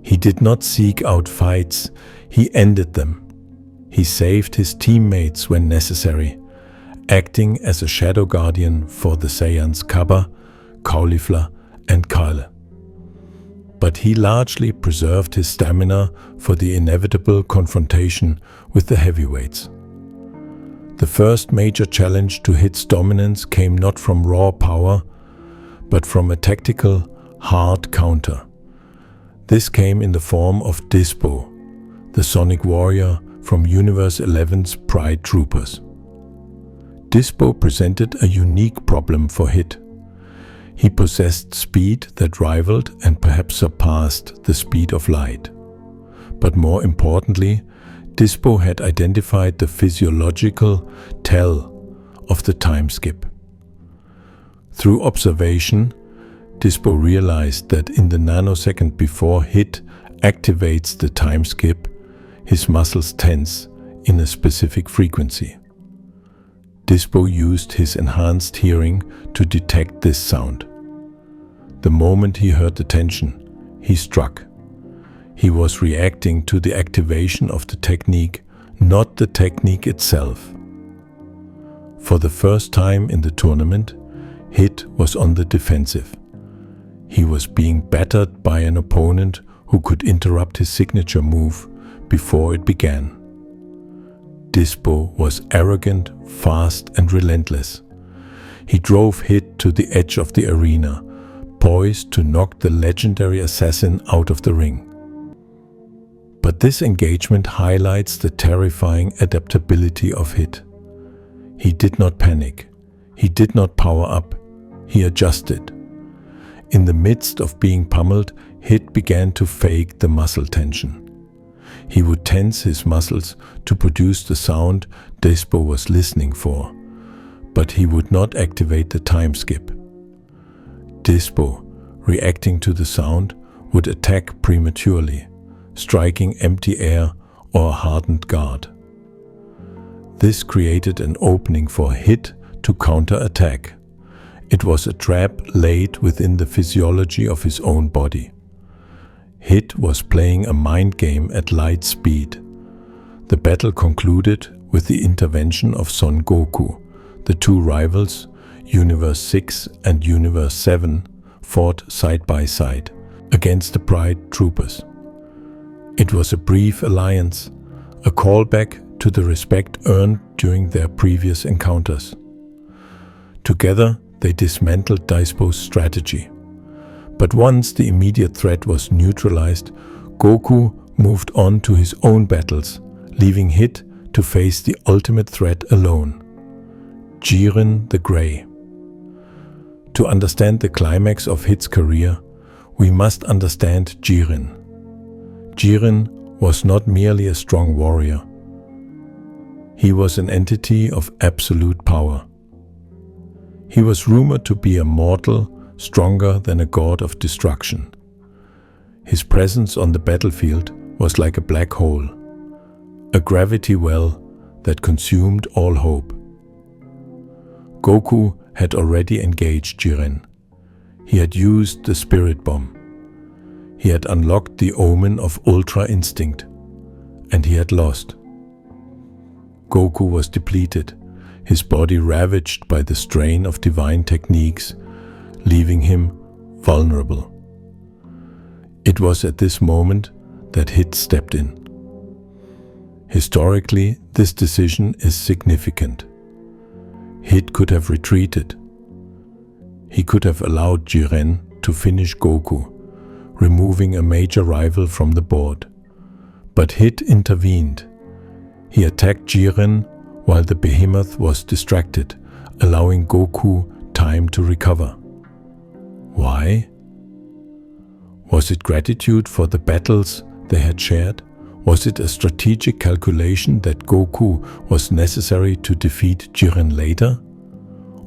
He did not seek out fights, he ended them. He saved his teammates when necessary, acting as a shadow guardian for the Saiyans Kappa, Caulifla, and Kale. But he largely preserved his stamina for the inevitable confrontation with the heavyweights. The first major challenge to Hit's dominance came not from raw power, but from a tactical, hard counter. This came in the form of Dispo, the Sonic Warrior from Universe 11's Pride Troopers. Dispo presented a unique problem for Hit. He possessed speed that rivaled and perhaps surpassed the speed of light. But more importantly, Dispo had identified the physiological tell of the time skip. Through observation, Dispo realized that in the nanosecond before Hit activates the time skip, his muscles tense in a specific frequency. Dispo used his enhanced hearing to detect this sound. The moment he heard the tension, he struck. He was reacting to the activation of the technique, not the technique itself. For the first time in the tournament, Hit was on the defensive. He was being battered by an opponent who could interrupt his signature move before it began. Dispo was arrogant, fast, and relentless. He drove Hit to the edge of the arena, poised to knock the legendary assassin out of the ring. But this engagement highlights the terrifying adaptability of Hit. He did not panic. He did not power up. He adjusted. In the midst of being pummeled, Hit began to fake the muscle tension. He would tense his muscles to produce the sound Dispo was listening for, but he would not activate the time skip. Dispo, reacting to the sound, would attack prematurely, striking empty air or a hardened guard. This created an opening for Hit to counterattack. It was a trap laid within the physiology of his own body. Hit was playing a mind game at light speed. The battle concluded with the intervention of Son Goku. The two rivals, Universe 6 and Universe 7, fought side by side against the Pride Troopers. It was a brief alliance, a callback to the respect earned during their previous encounters. Together, they dismantled Dispo's strategy. But once the immediate threat was neutralized, Goku moved on to his own battles, leaving Hit to face the ultimate threat alone, Jiren the Grey. To understand the climax of Hit's career, we must understand Jiren. Jiren was not merely a strong warrior. He was an entity of absolute power. He was rumored to be a mortal, stronger than a god of destruction. His presence on the battlefield was like a black hole, a gravity well that consumed all hope. Goku had already engaged Jiren. He had used the spirit bomb. He had unlocked the omen of Ultra Instinct, and he had lost. Goku was depleted, his body ravaged by the strain of divine techniques, leaving him vulnerable. It was at this moment that Hit stepped in. Historically, this decision is significant. Hit could have retreated. He could have allowed Jiren to finish Goku, removing a major rival from the board. But Hit intervened. He attacked Jiren while the behemoth was distracted, allowing Goku time to recover. Why? Was it gratitude for the battles they had shared, Was it a strategic calculation that Goku was necessary to defeat Jiren later?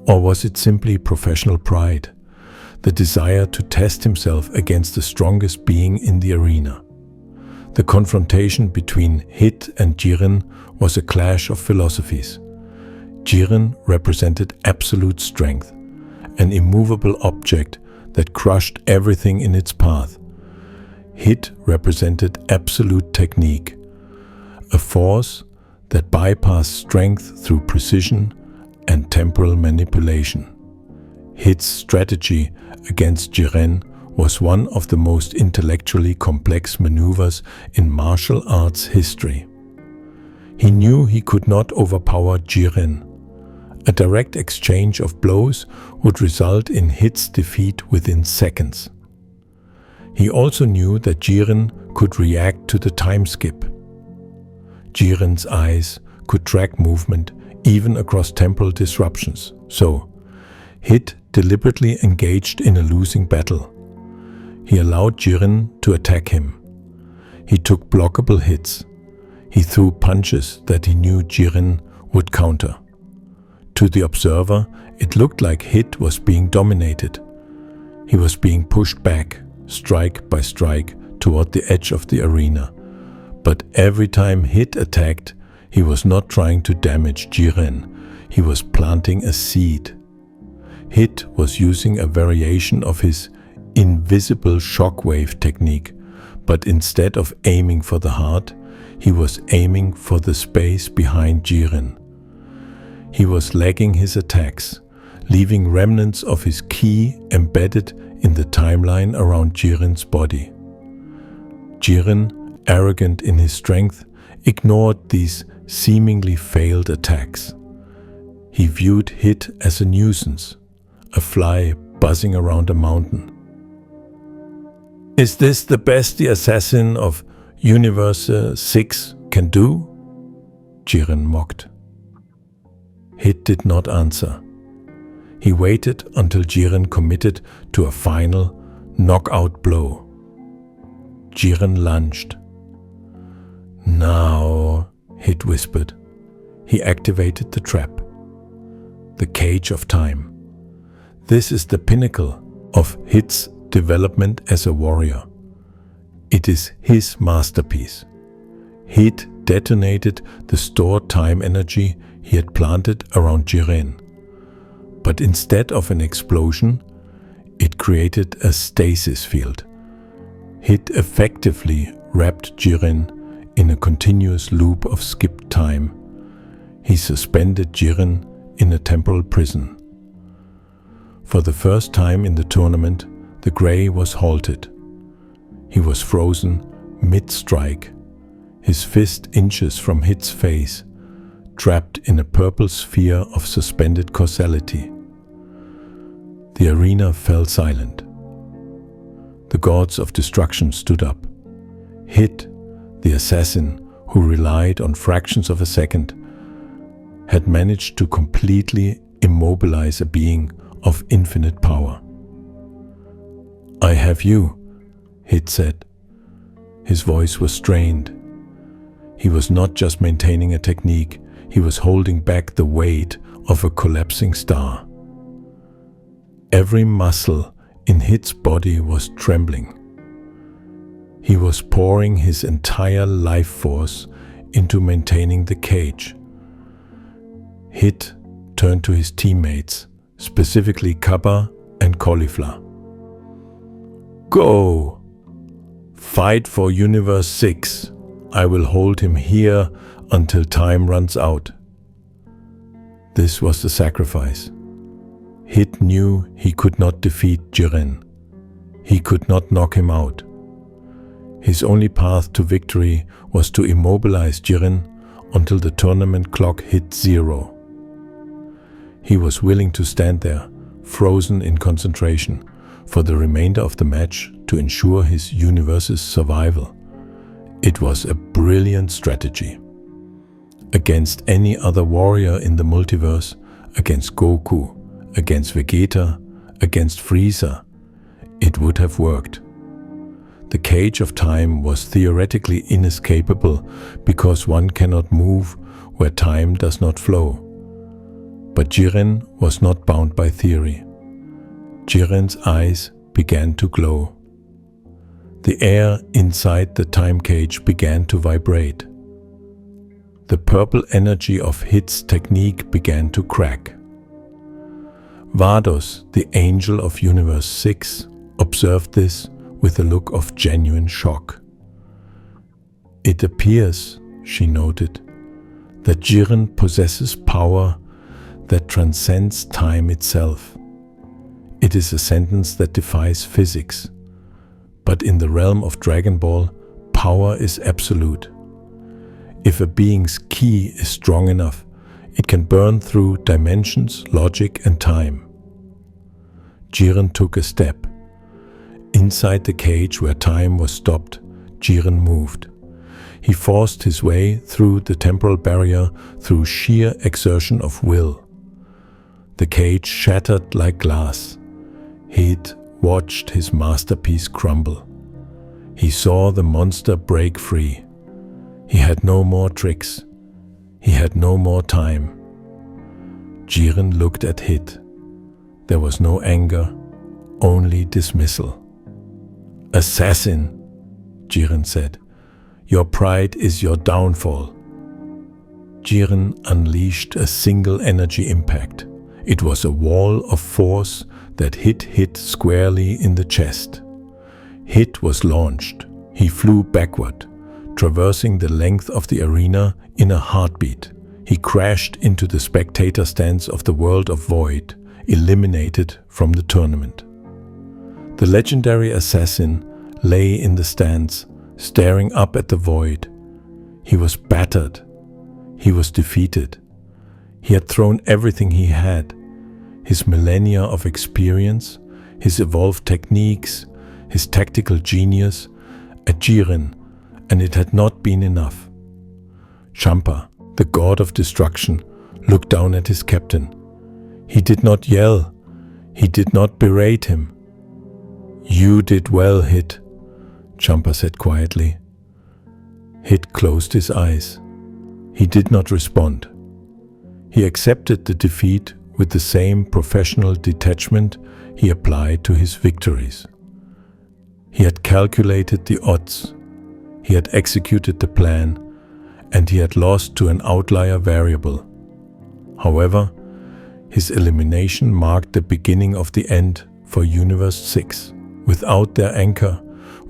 Or was it simply professional pride, the desire to test himself against the strongest being in the arena? The confrontation between Hit and Jiren was a clash of philosophies. Jiren represented absolute strength, an immovable object that crushed everything in its path. Hit represented absolute technique, a force that bypassed strength through precision and temporal manipulation. Hit's strategy against Jiren was one of the most intellectually complex maneuvers in martial arts history. He knew he could not overpower Jiren. A direct exchange of blows would result in Hit's defeat within seconds. He also knew that Jiren could react to the time skip. Jiren's eyes could track movement even across temporal disruptions, so Hit deliberately engaged in a losing battle. He allowed Jiren to attack him. He took blockable hits. He threw punches that he knew Jiren would counter. To the observer, it looked like Hit was being dominated. He was being pushed back, strike by strike, toward the edge of the arena. But every time Hit attacked, he was not trying to damage Jiren. He was planting a seed. Hit was using a variation of his invisible shockwave technique, but instead of aiming for the heart, he was aiming for the space behind Jiren. He was lagging his attacks, leaving remnants of his ki embedded in the timeline around Jiren's body. Jiren, arrogant in his strength, ignored these seemingly failed attacks. He viewed Hit as a nuisance, a fly buzzing around a mountain. "Is this the best the assassin of Universe 6 can do?" Jiren mocked. Hit did not answer. He waited until Jiren committed to a final, knockout blow. Jiren lunged. "Now," Hit whispered. He activated the trap. The cage of time. This is the pinnacle of Hit's development as a warrior. It is his masterpiece. Hit detonated the stored time energy he had planted around Jiren. But instead of an explosion, it created a stasis field. Hit effectively wrapped Jiren in a continuous loop of skipped time. He suspended Jiren in a temporal prison. For the first time in the tournament, the Grey was halted. He was frozen mid-strike, his fist inches from Hit's face, trapped in a purple sphere of suspended causality. The arena fell silent. The gods of destruction stood up. Hit, the assassin who relied on fractions of a second, had managed to completely immobilize a being of infinite power. "I have you," Hit said. His voice was strained. He was not just maintaining a technique, he was holding back the weight of a collapsing star. Every muscle in Hit's body was trembling. He was pouring his entire life force into maintaining the cage. Hit turned to his teammates, specifically Kappa and Caulifla. "Go! Fight for Universe 6. I will hold him here until time runs out." This was the sacrifice. Hit knew he could not defeat Jiren. He could not knock him out. His only path to victory was to immobilize Jiren until the tournament clock hit 0. He was willing to stand there, frozen in concentration, for the remainder of the match to ensure his universe's survival. It was a brilliant strategy. Against any other warrior in the multiverse, against Goku, against Vegeta, against Frieza, it would have worked. The cage of time was theoretically inescapable because one cannot move where time does not flow. But Jiren was not bound by theory. Jiren's eyes began to glow. The air inside the time cage began to vibrate. The purple energy of Hit's technique began to crack. Vados, the angel of Universe 6, observed this with a look of genuine shock. It appears, she noted, that Jiren possesses power that transcends time itself. It is a sentence that defies physics, but in the realm of Dragon Ball, power is absolute. If a being's ki is strong enough, it can burn through dimensions, logic, and time. Jiren took a step. Inside the cage where time was stopped, Jiren moved. He forced his way through the temporal barrier through sheer exertion of will. The cage shattered like glass. Hit watched his masterpiece crumble. He saw the monster break free. He had no more tricks. He had no more time. Jiren looked at Hit. There was no anger, only dismissal. "Assassin," Jiren said, "your pride is your downfall." Jiren unleashed a single energy impact. It was a wall of force that hit Hit squarely in the chest. Hit was launched. He flew backward, traversing the length of the arena in a heartbeat. He crashed into the spectator stands of the World of Void, eliminated from the tournament. The legendary assassin lay in the stands, staring up at the void. He was battered. He was defeated. He had thrown everything he had, his millennia of experience, his evolved techniques, his tactical genius, at Jiren, and it had not been enough. Champa, the god of destruction, looked down at his captain. He did not yell. He did not berate him. "You did well, Hit," Champa said quietly. Hit closed his eyes. He did not respond. He accepted the defeat with the same professional detachment he applied to his victories. He had calculated the odds. He had executed the plan, and he had lost to an outlier variable. However, his elimination marked the beginning of the end for Universe 6. Without their anchor,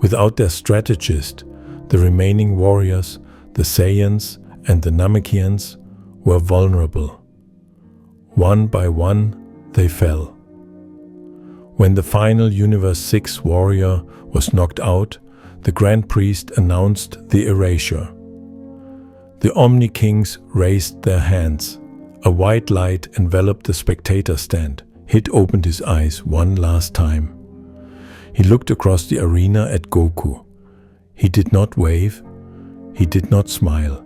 without their strategist, the remaining warriors, the Saiyans and the Namekians, were vulnerable. One by one, they fell. When the final Universe 6 warrior was knocked out, the Grand Priest announced the erasure. The Omni Kings raised their hands. A white light enveloped the spectator stand. Hit opened his eyes one last time. He looked across the arena at Goku. He did not wave. He did not smile.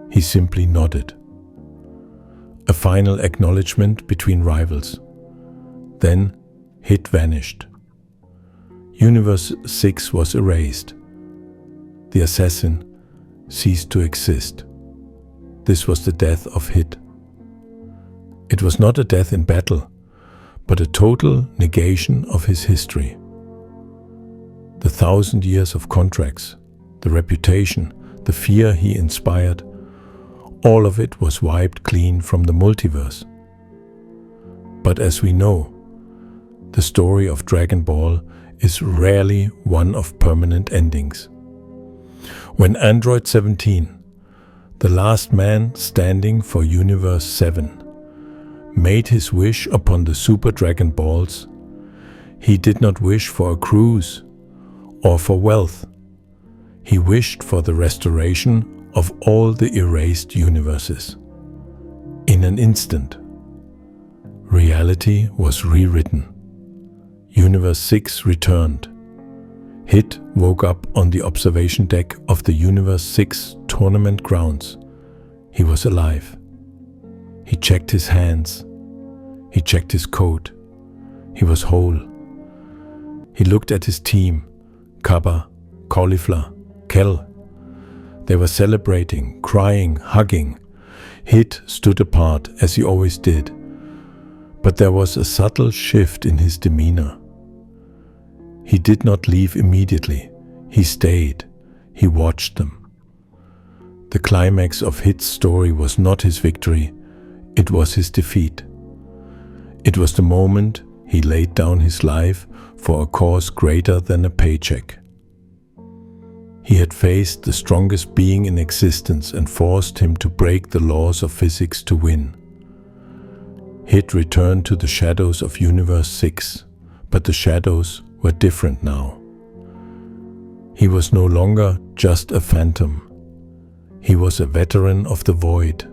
He simply nodded. A final acknowledgement between rivals. Then Hit vanished. Universe 6 was erased. The assassin ceased to exist. This was the death of Hit. It was not a death in battle, but a total negation of his history. The 1,000 years of contracts, the reputation, the fear he inspired, all of it was wiped clean from the multiverse. But as we know, the story of Dragon Ball is rarely one of permanent endings. When Android 17, the last man standing for Universe 7, made his wish upon the Super Dragon Balls, he did not wish for a cruise or for wealth. He wished for the restoration of all the erased universes. In an instant, reality was rewritten. Universe 6 returned. Hit woke up on the observation deck of the Universe 6 tournament grounds. He was alive. He checked his hands. He checked his coat. He was whole. He looked at his team, Kappa, cauliflower, Kel. They were celebrating, crying, hugging. Hit stood apart, as he always did. But there was a subtle shift in his demeanor. He did not leave immediately. He stayed. He watched them. The climax of Hit's story was not his victory, it was his defeat. It was the moment he laid down his life for a cause greater than a paycheck. He had faced the strongest being in existence and forced him to break the laws of physics to win. Hit returned to the shadows of Universe 6, but the shadows were different now. He was no longer just a phantom. He was a veteran of the void.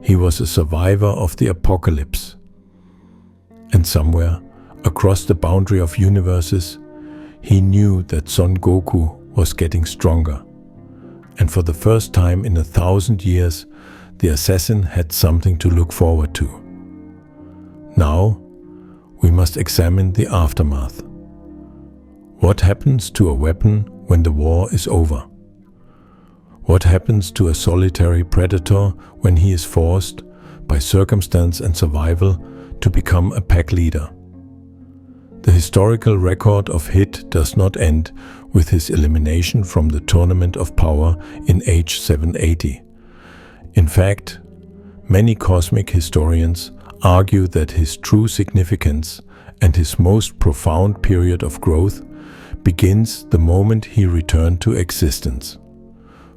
He was a survivor of the apocalypse. And somewhere, across the boundary of universes, he knew that Son Goku was getting stronger. And for the first time in 1,000 years, the assassin had something to look forward to. Now, we must examine the aftermath. What happens to a weapon when the war is over? What happens to a solitary predator when he is forced, by circumstance and survival, to become a pack leader? The historical record of Hit does not end with his elimination from the Tournament of Power in age 780. In fact, many cosmic historians argue that his true significance and his most profound period of growth begins the moment he returned to existence.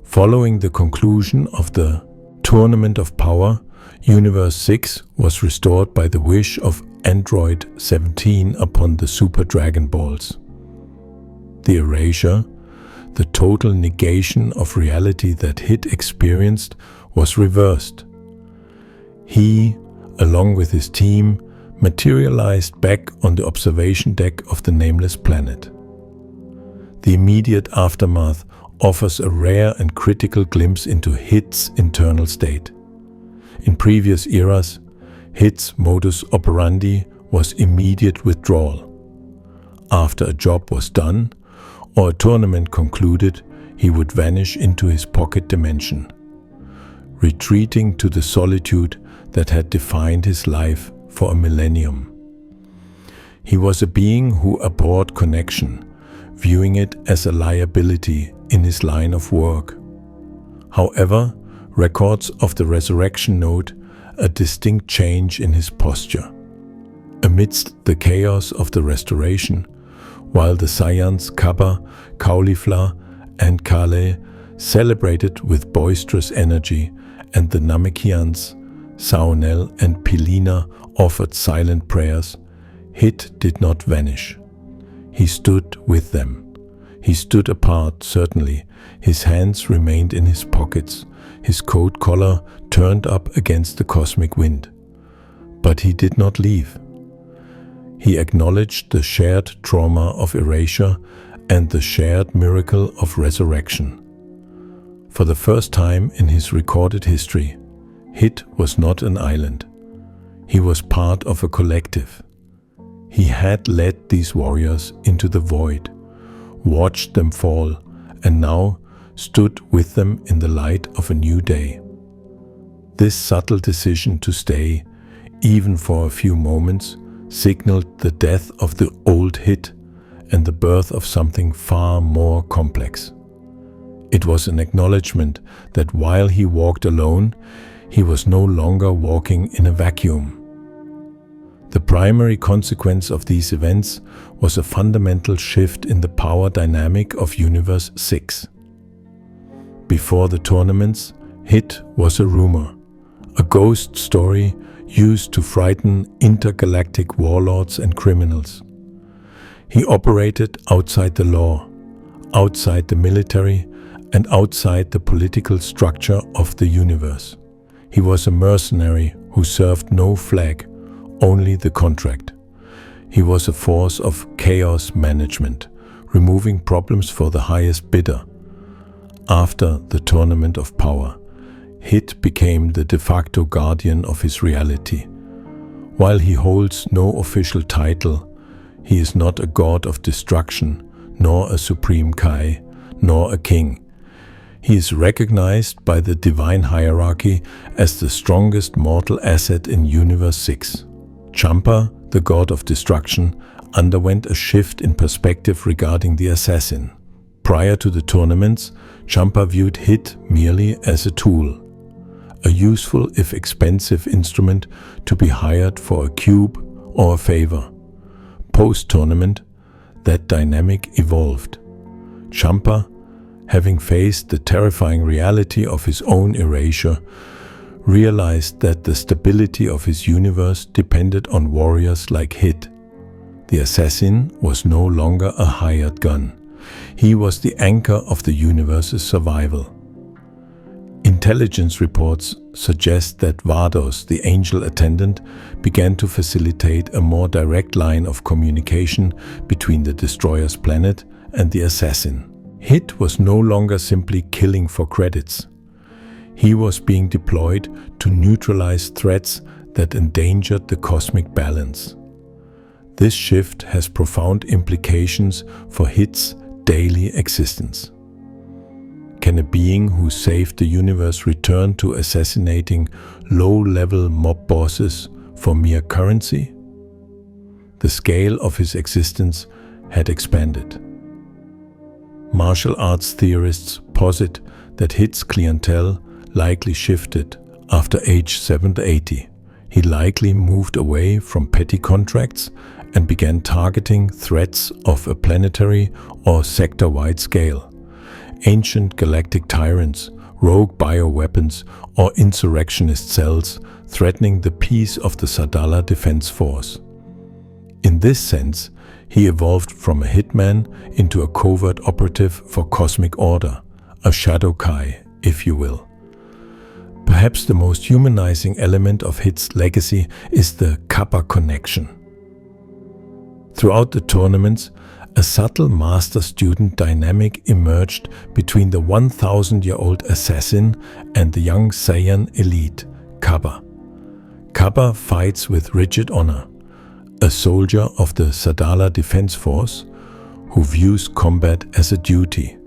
Following the conclusion of the Tournament of Power, Universe 6 was restored by the wish of Android 17 upon the Super Dragon Balls. The erasure, the total negation of reality that Hit experienced, was reversed. He, along with his team, materialized back on the observation deck of the nameless planet. The immediate aftermath offers a rare and critical glimpse into Hit's internal state. In previous eras, Hit's modus operandi was immediate withdrawal. After a job was done, or a tournament concluded, he would vanish into his pocket dimension, retreating to the solitude that had defined his life for a millennium. He was a being who abhorred connection, viewing it as a liability in his line of work. However, records of the resurrection note a distinct change in his posture. Amidst the chaos of the restoration, while the Saiyans Kappa, Caulifla, and Kale celebrated with boisterous energy, and the Namekians, Saonel and Pilina offered silent prayers, Hit did not vanish. He stood with them. He stood apart, certainly. His hands remained in his pockets, his coat collar turned up against the cosmic wind. But he did not leave. He acknowledged the shared trauma of erasure and the shared miracle of resurrection. For the first time in his recorded history, Hit was not an island. He was part of a collective. He had led these warriors into the void, watched them fall, and now stood with them in the light of a new day. This subtle decision to stay, even for a few moments, signaled the death of the old Hit and the birth of something far more complex. It was an acknowledgement that while he walked alone, he was no longer walking in a vacuum. The primary consequence of these events was a fundamental shift in the power dynamic of Universe 6. Before the tournaments, Hit was a rumor, a ghost story used to frighten intergalactic warlords and criminals. He operated outside the law, outside the military, and outside the political structure of the universe. He was a mercenary who served no flag, only the contract. He was a force of chaos management, removing problems for the highest bidder. After the Tournament of Power, Hit became the de facto guardian of his reality. While he holds no official title, he is not a god of destruction, nor a supreme Kai, nor a king. He is recognized by the divine hierarchy as the strongest mortal asset in Universe 6. Champa, the god of destruction, underwent a shift in perspective regarding the assassin. Prior to the tournaments, Champa viewed Hit merely as a tool, a useful if expensive instrument to be hired for a cube or a favor. Post-tournament, that dynamic evolved. Champa, having faced the terrifying reality of his own erasure, realized that the stability of his universe depended on warriors like Hit. The assassin was no longer a hired gun. He was the anchor of the universe's survival. Intelligence reports suggest that Vados, the angel attendant, began to facilitate a more direct line of communication between the destroyer's planet and the assassin. Hit was no longer simply killing for credits. He was being deployed to neutralize threats that endangered the cosmic balance. This shift has profound implications for Hit's daily existence. Can a being who saved the universe return to assassinating low-level mob bosses for mere currency? The scale of his existence had expanded. Martial arts theorists posit that Hit's clientele likely shifted after age 780. He likely moved away from petty contracts and began targeting threats of a planetary or sector-wide scale. Ancient galactic tyrants, rogue bioweapons, or insurrectionist cells threatening the peace of the Sadala Defense Force. In this sense, he evolved from a hitman into a covert operative for cosmic order, a shadow Kai, if you will. Perhaps the most humanizing element of Hit's legacy is the Kappa connection. Throughout the tournaments, a subtle master-student dynamic emerged between the 1,000-year-old assassin and the young Saiyan elite, Kappa. Kappa fights with rigid honor, a soldier of the Sadala Defense Force who views combat as a duty.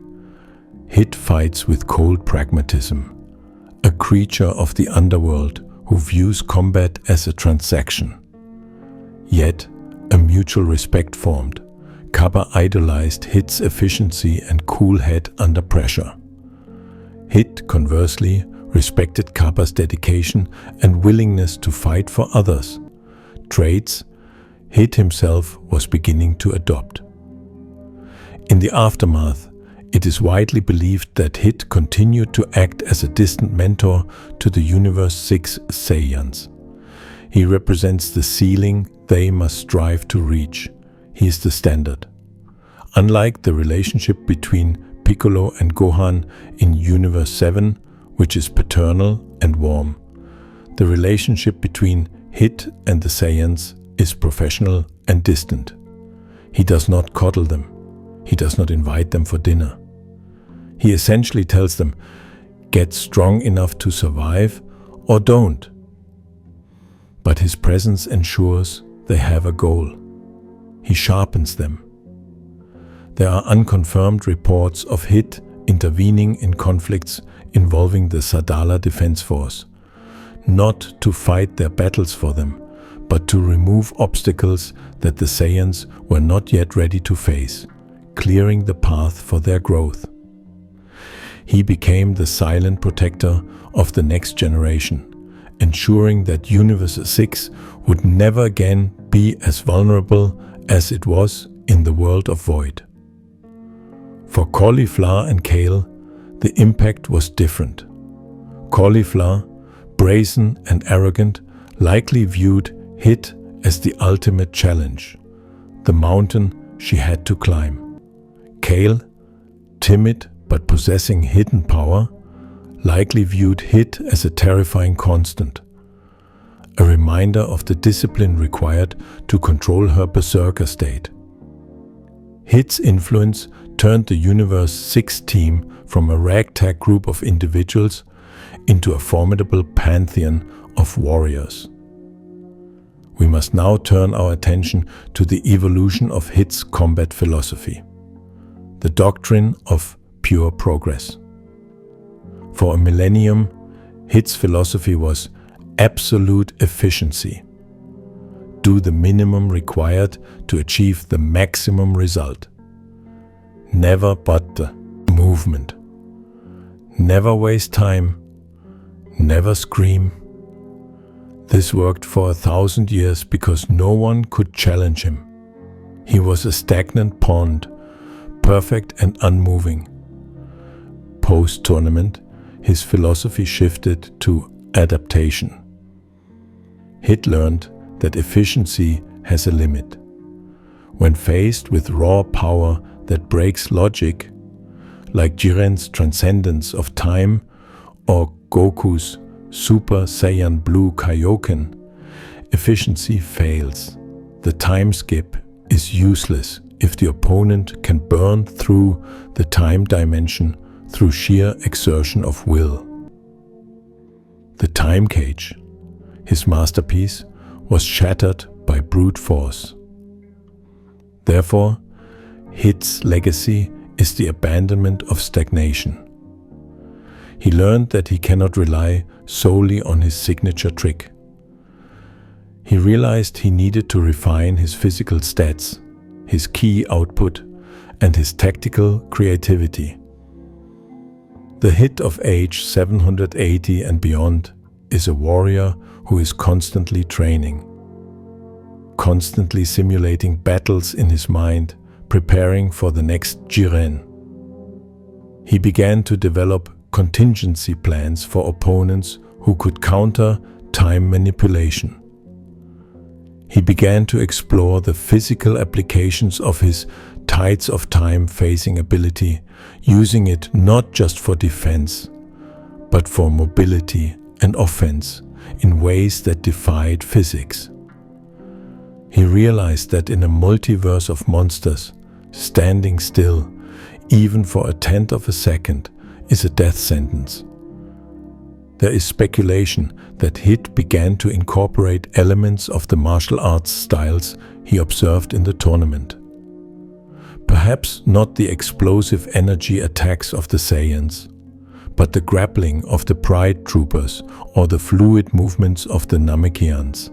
Hit fights with cold pragmatism, a creature of the underworld who views combat as a transaction. Yet, a mutual respect formed. Kappa idolized Hit's efficiency and cool head under pressure. Hit, conversely, respected Kappa's dedication and willingness to fight for others, traits Hit himself was beginning to adopt. In the aftermath, it is widely believed that Hit continued to act as a distant mentor to the Universe 6 Saiyans. He represents the ceiling they must strive to reach. He is the standard. Unlike the relationship between Piccolo and Gohan in Universe 7, which is paternal and warm, the relationship between Hit and the Saiyans is professional and distant. He does not coddle them. He does not invite them for dinner. He essentially tells them, get strong enough to survive or don't. But his presence ensures they have a goal. He sharpens them. There are unconfirmed reports of Hit intervening in conflicts involving the Sadala Defense Force, not to fight their battles for them, but to remove obstacles that the Saiyans were not yet ready to face, clearing the path for their growth. He became the silent protector of the next generation, ensuring that Universe 6 would never again be as vulnerable as it was in the world of Void. For Cauliflower and Kale, the impact was different. Cauliflower, brazen and arrogant, likely viewed Hit as the ultimate challenge, the mountain she had to climb. Kale, timid but possessing hidden power, likely viewed Hit as a terrifying constant, a reminder of the discipline required to control her berserker state. Hit's influence turned the Universe 6 team from a ragtag group of individuals into a formidable pantheon of warriors. We must now turn our attention to the evolution of Hit's combat philosophy. The doctrine of pure progress. For a millennium, Hit's philosophy was absolute efficiency. Do the minimum required to achieve the maximum result. Never but the movement. Never waste time. Never scream. This worked for 1,000 years because no one could challenge him. He was a stagnant pond, perfect and unmoving. Post-tournament, his philosophy shifted to adaptation. Hit learned that efficiency has a limit. When faced with raw power that breaks logic, like Jiren's transcendence of time or Goku's Super Saiyan Blue Kaioken, efficiency fails. The time skip is useless if the opponent can burn through the time dimension through sheer exertion of will. The time cage, his masterpiece, was shattered by brute force. Therefore, Hit's legacy is the abandonment of stagnation. He learned that he cannot rely solely on his signature trick. He realized he needed to refine his physical stats, his key output, and his tactical creativity. The Hit of age 780 and beyond is a warrior who is constantly training, constantly simulating battles in his mind, preparing for the next Jiren. He began to develop contingency plans for opponents who could counter time manipulation. He began to explore the physical applications of his Tides of Time phasing ability, using it not just for defense, but for mobility and offense in ways that defied physics. He realized that in a multiverse of monsters, standing still, even for a tenth of a second, is a death sentence. There is speculation that Hit began to incorporate elements of the martial arts styles he observed in the tournament. Perhaps not the explosive energy attacks of the Saiyans, but the grappling of the Pride Troopers or the fluid movements of the Namekians.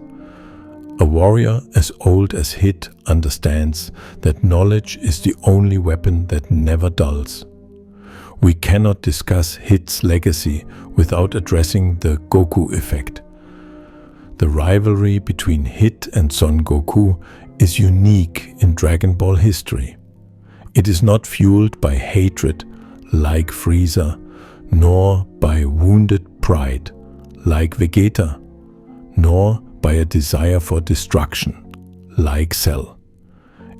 A warrior as old as Hit understands that knowledge is the only weapon that never dulls. We cannot discuss Hit's legacy without addressing the Goku effect. The rivalry between Hit and Son Goku is unique in Dragon Ball history. It is not fueled by hatred, like Frieza, nor by wounded pride, like Vegeta, nor by a desire for destruction, like Cell.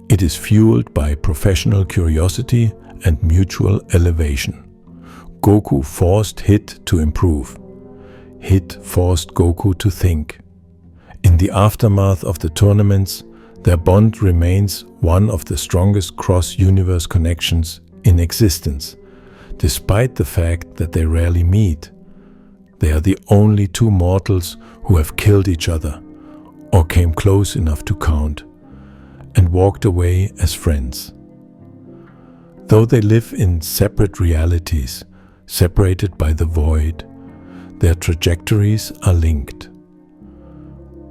It is fueled by professional curiosity and mutual elevation. Goku forced Hit to improve. Hit forced Goku to think. In the aftermath of the tournaments, their bond remains one of the strongest cross-universe connections in existence, despite the fact that they rarely meet. They are the only two mortals who have killed each other, or came close enough to count, and walked away as friends. Though they live in separate realities, separated by the void, their trajectories are linked.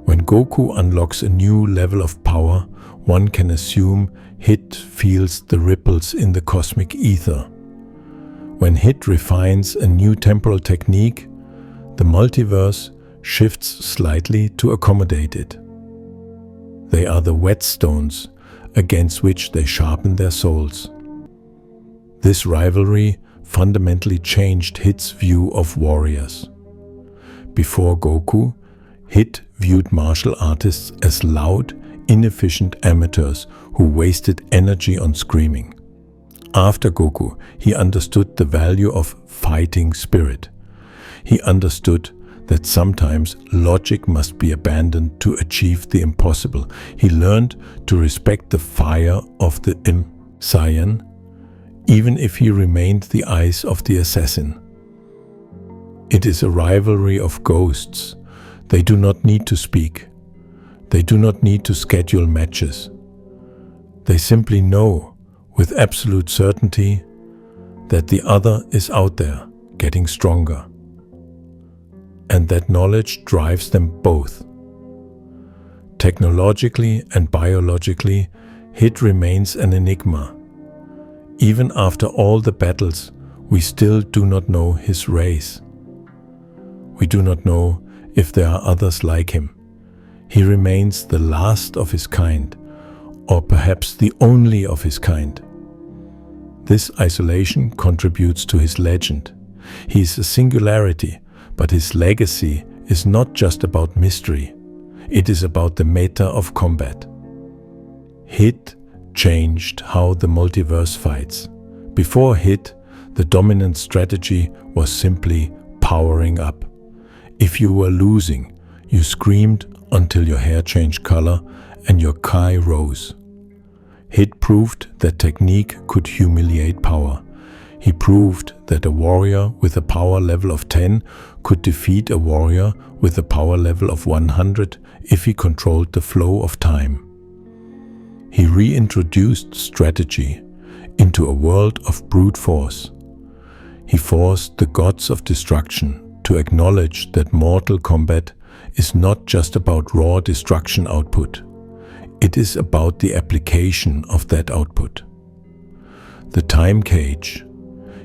When Goku unlocks a new level of power, one can assume Hit feels the ripples in the cosmic ether. When Hit refines a new temporal technique, the multiverse shifts slightly to accommodate it. They are the whetstones against which they sharpen their souls. This rivalry fundamentally changed Hit's view of warriors. Before Goku, Hit viewed martial artists as loud, inefficient amateurs who wasted energy on screaming. After Goku, he understood the value of fighting spirit. He understood that sometimes logic must be abandoned to achieve the impossible. He learned to respect the fire of the Saiyan, even if he remained the eyes of the assassin. It is a rivalry of ghosts. They do not need to speak. They do not need to schedule matches. They simply know, with absolute certainty, that the other is out there, getting stronger. And that knowledge drives them both. Technologically and biologically, Hit remains an enigma. Even after all the battles, we still do not know his race. We do not know if there are others like him. He remains the last of his kind, or perhaps the only of his kind. This isolation contributes to his legend. He is a singularity, but his legacy is not just about mystery. It is about the meta of combat. Hit changed how the multiverse fights. Before Hit, the dominant strategy was simply powering up. If you were losing, you screamed until your hair changed color and your Kai rose. Hit proved that technique could humiliate power. He proved that a warrior with a power level of 10 could defeat a warrior with a power level of 100 if he controlled the flow of time. He reintroduced strategy into a world of brute force. He forced the gods of destruction to acknowledge that mortal combat is not just about raw destruction output. It is about the application of that output. The time cage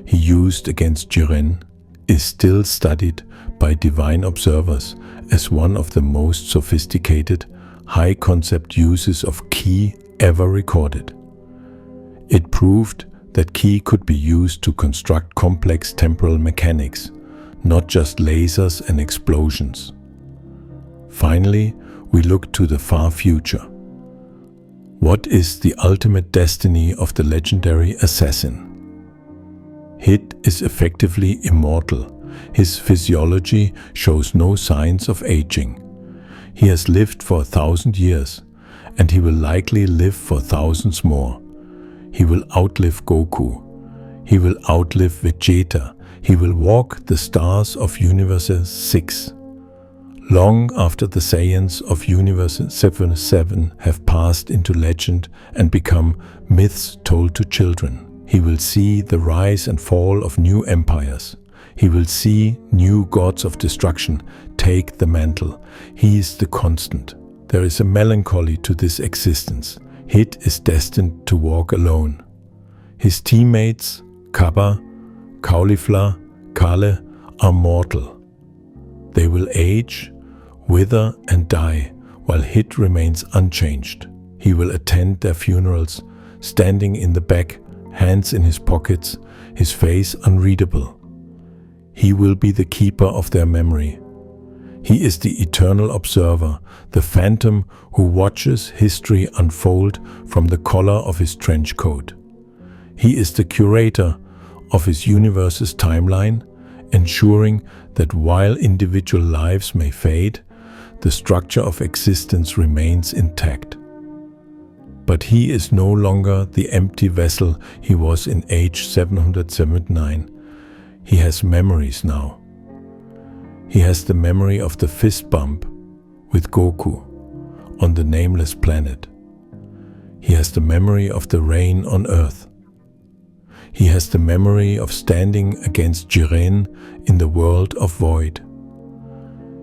he used against Jiren is still studied by divine observers as one of the most sophisticated, high-concept uses of Ki ever recorded. It proved that Ki could be used to construct complex temporal mechanics, not just lasers and explosions. Finally, we look to the far future. What is the ultimate destiny of the legendary assassin? Hit is effectively immortal. His physiology shows no signs of aging. He has lived for 1,000 years, and he will likely live for thousands more. He will outlive Goku. He will outlive Vegeta. He will walk the stars of Universe 6. Long after the Saiyans of Universe 7 have passed into legend and become myths told to children, he will see the rise and fall of new empires. He will see new gods of destruction take the mantle. He is the constant. There is a melancholy to this existence. Hit is destined to walk alone. His teammates, Kappa, Caulifla, Kale, are mortal. They will age, wither and die, while Hit remains unchanged. He will attend their funerals, standing in the back, hands in his pockets, his face unreadable. He will be the keeper of their memory. He is the eternal observer, the phantom who watches history unfold from the collar of his trench coat. He is the curator of his universe's timeline, ensuring that while individual lives may fade, the structure of existence remains intact. But he is no longer the empty vessel he was in age 779. He has memories now. He has the memory of the fist bump with Goku on the nameless planet. He has the memory of the rain on Earth. He has the memory of standing against Jiren in the world of void.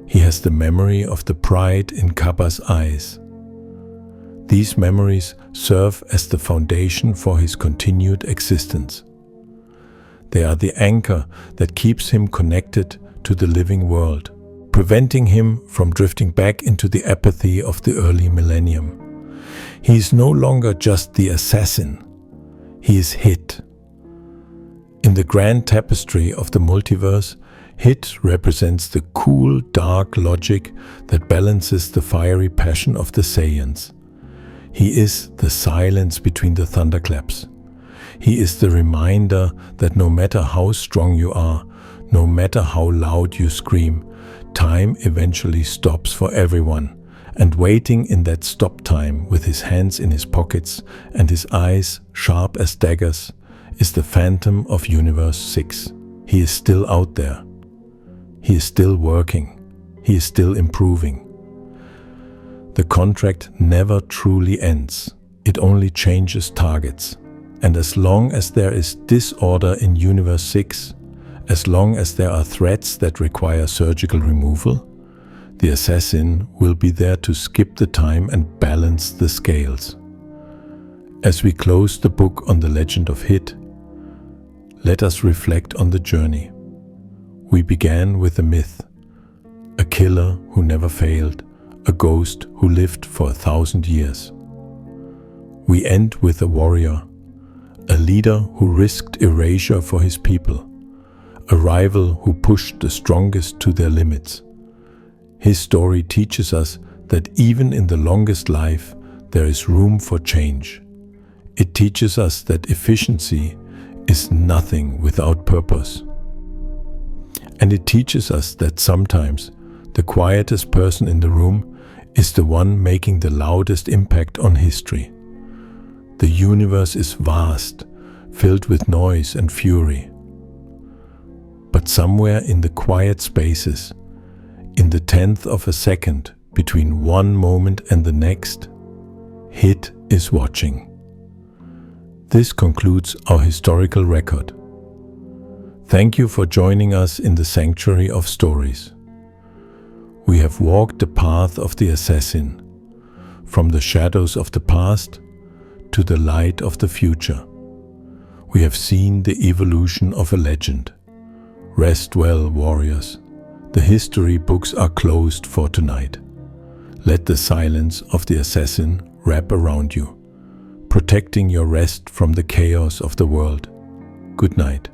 He has the memory of the pride in Kappa's eyes. These memories serve as the foundation for his continued existence. They are the anchor that keeps him connected to the living world, preventing him from drifting back into the apathy of the early millennium. He is no longer just the assassin. He is Hit. In the grand tapestry of the multiverse, Hit represents the cool, dark logic that balances the fiery passion of the Saiyans. He is the silence between the thunderclaps. He is the reminder that no matter how strong you are, no matter how loud you scream, time eventually stops for everyone. And waiting in that stop time with his hands in his pockets and his eyes sharp as daggers is the phantom of Universe 6. He is still out there. He is still working. He is still improving. The contract never truly ends. It only changes targets. And as long as there is disorder in Universe 6, as long as there are threats that require surgical removal, the assassin will be there to skip the time and balance the scales. As we close the book on the legend of Hit, let us reflect on the journey. We began with a myth, a killer who never failed, a ghost who lived for 1,000 years. We end with a warrior, a leader who risked erasure for his people, a rival who pushed the strongest to their limits. His story teaches us that even in the longest life, there is room for change. It teaches us that efficiency is nothing without purpose. And it teaches us that sometimes the quietest person in the room is the one making the loudest impact on history. The universe is vast, filled with noise and fury. But somewhere in the quiet spaces, in the 10th of a second between one moment and the next, Hit is watching. This concludes our historical record. Thank you for joining us in the sanctuary of stories. We have walked the path of the assassin, from the shadows of the past to the light of the future. We have seen the evolution of a legend. Rest well, warriors. The history books are closed for tonight. Let the silence of the assassin wrap around you, protecting your rest from the chaos of the world. Good night.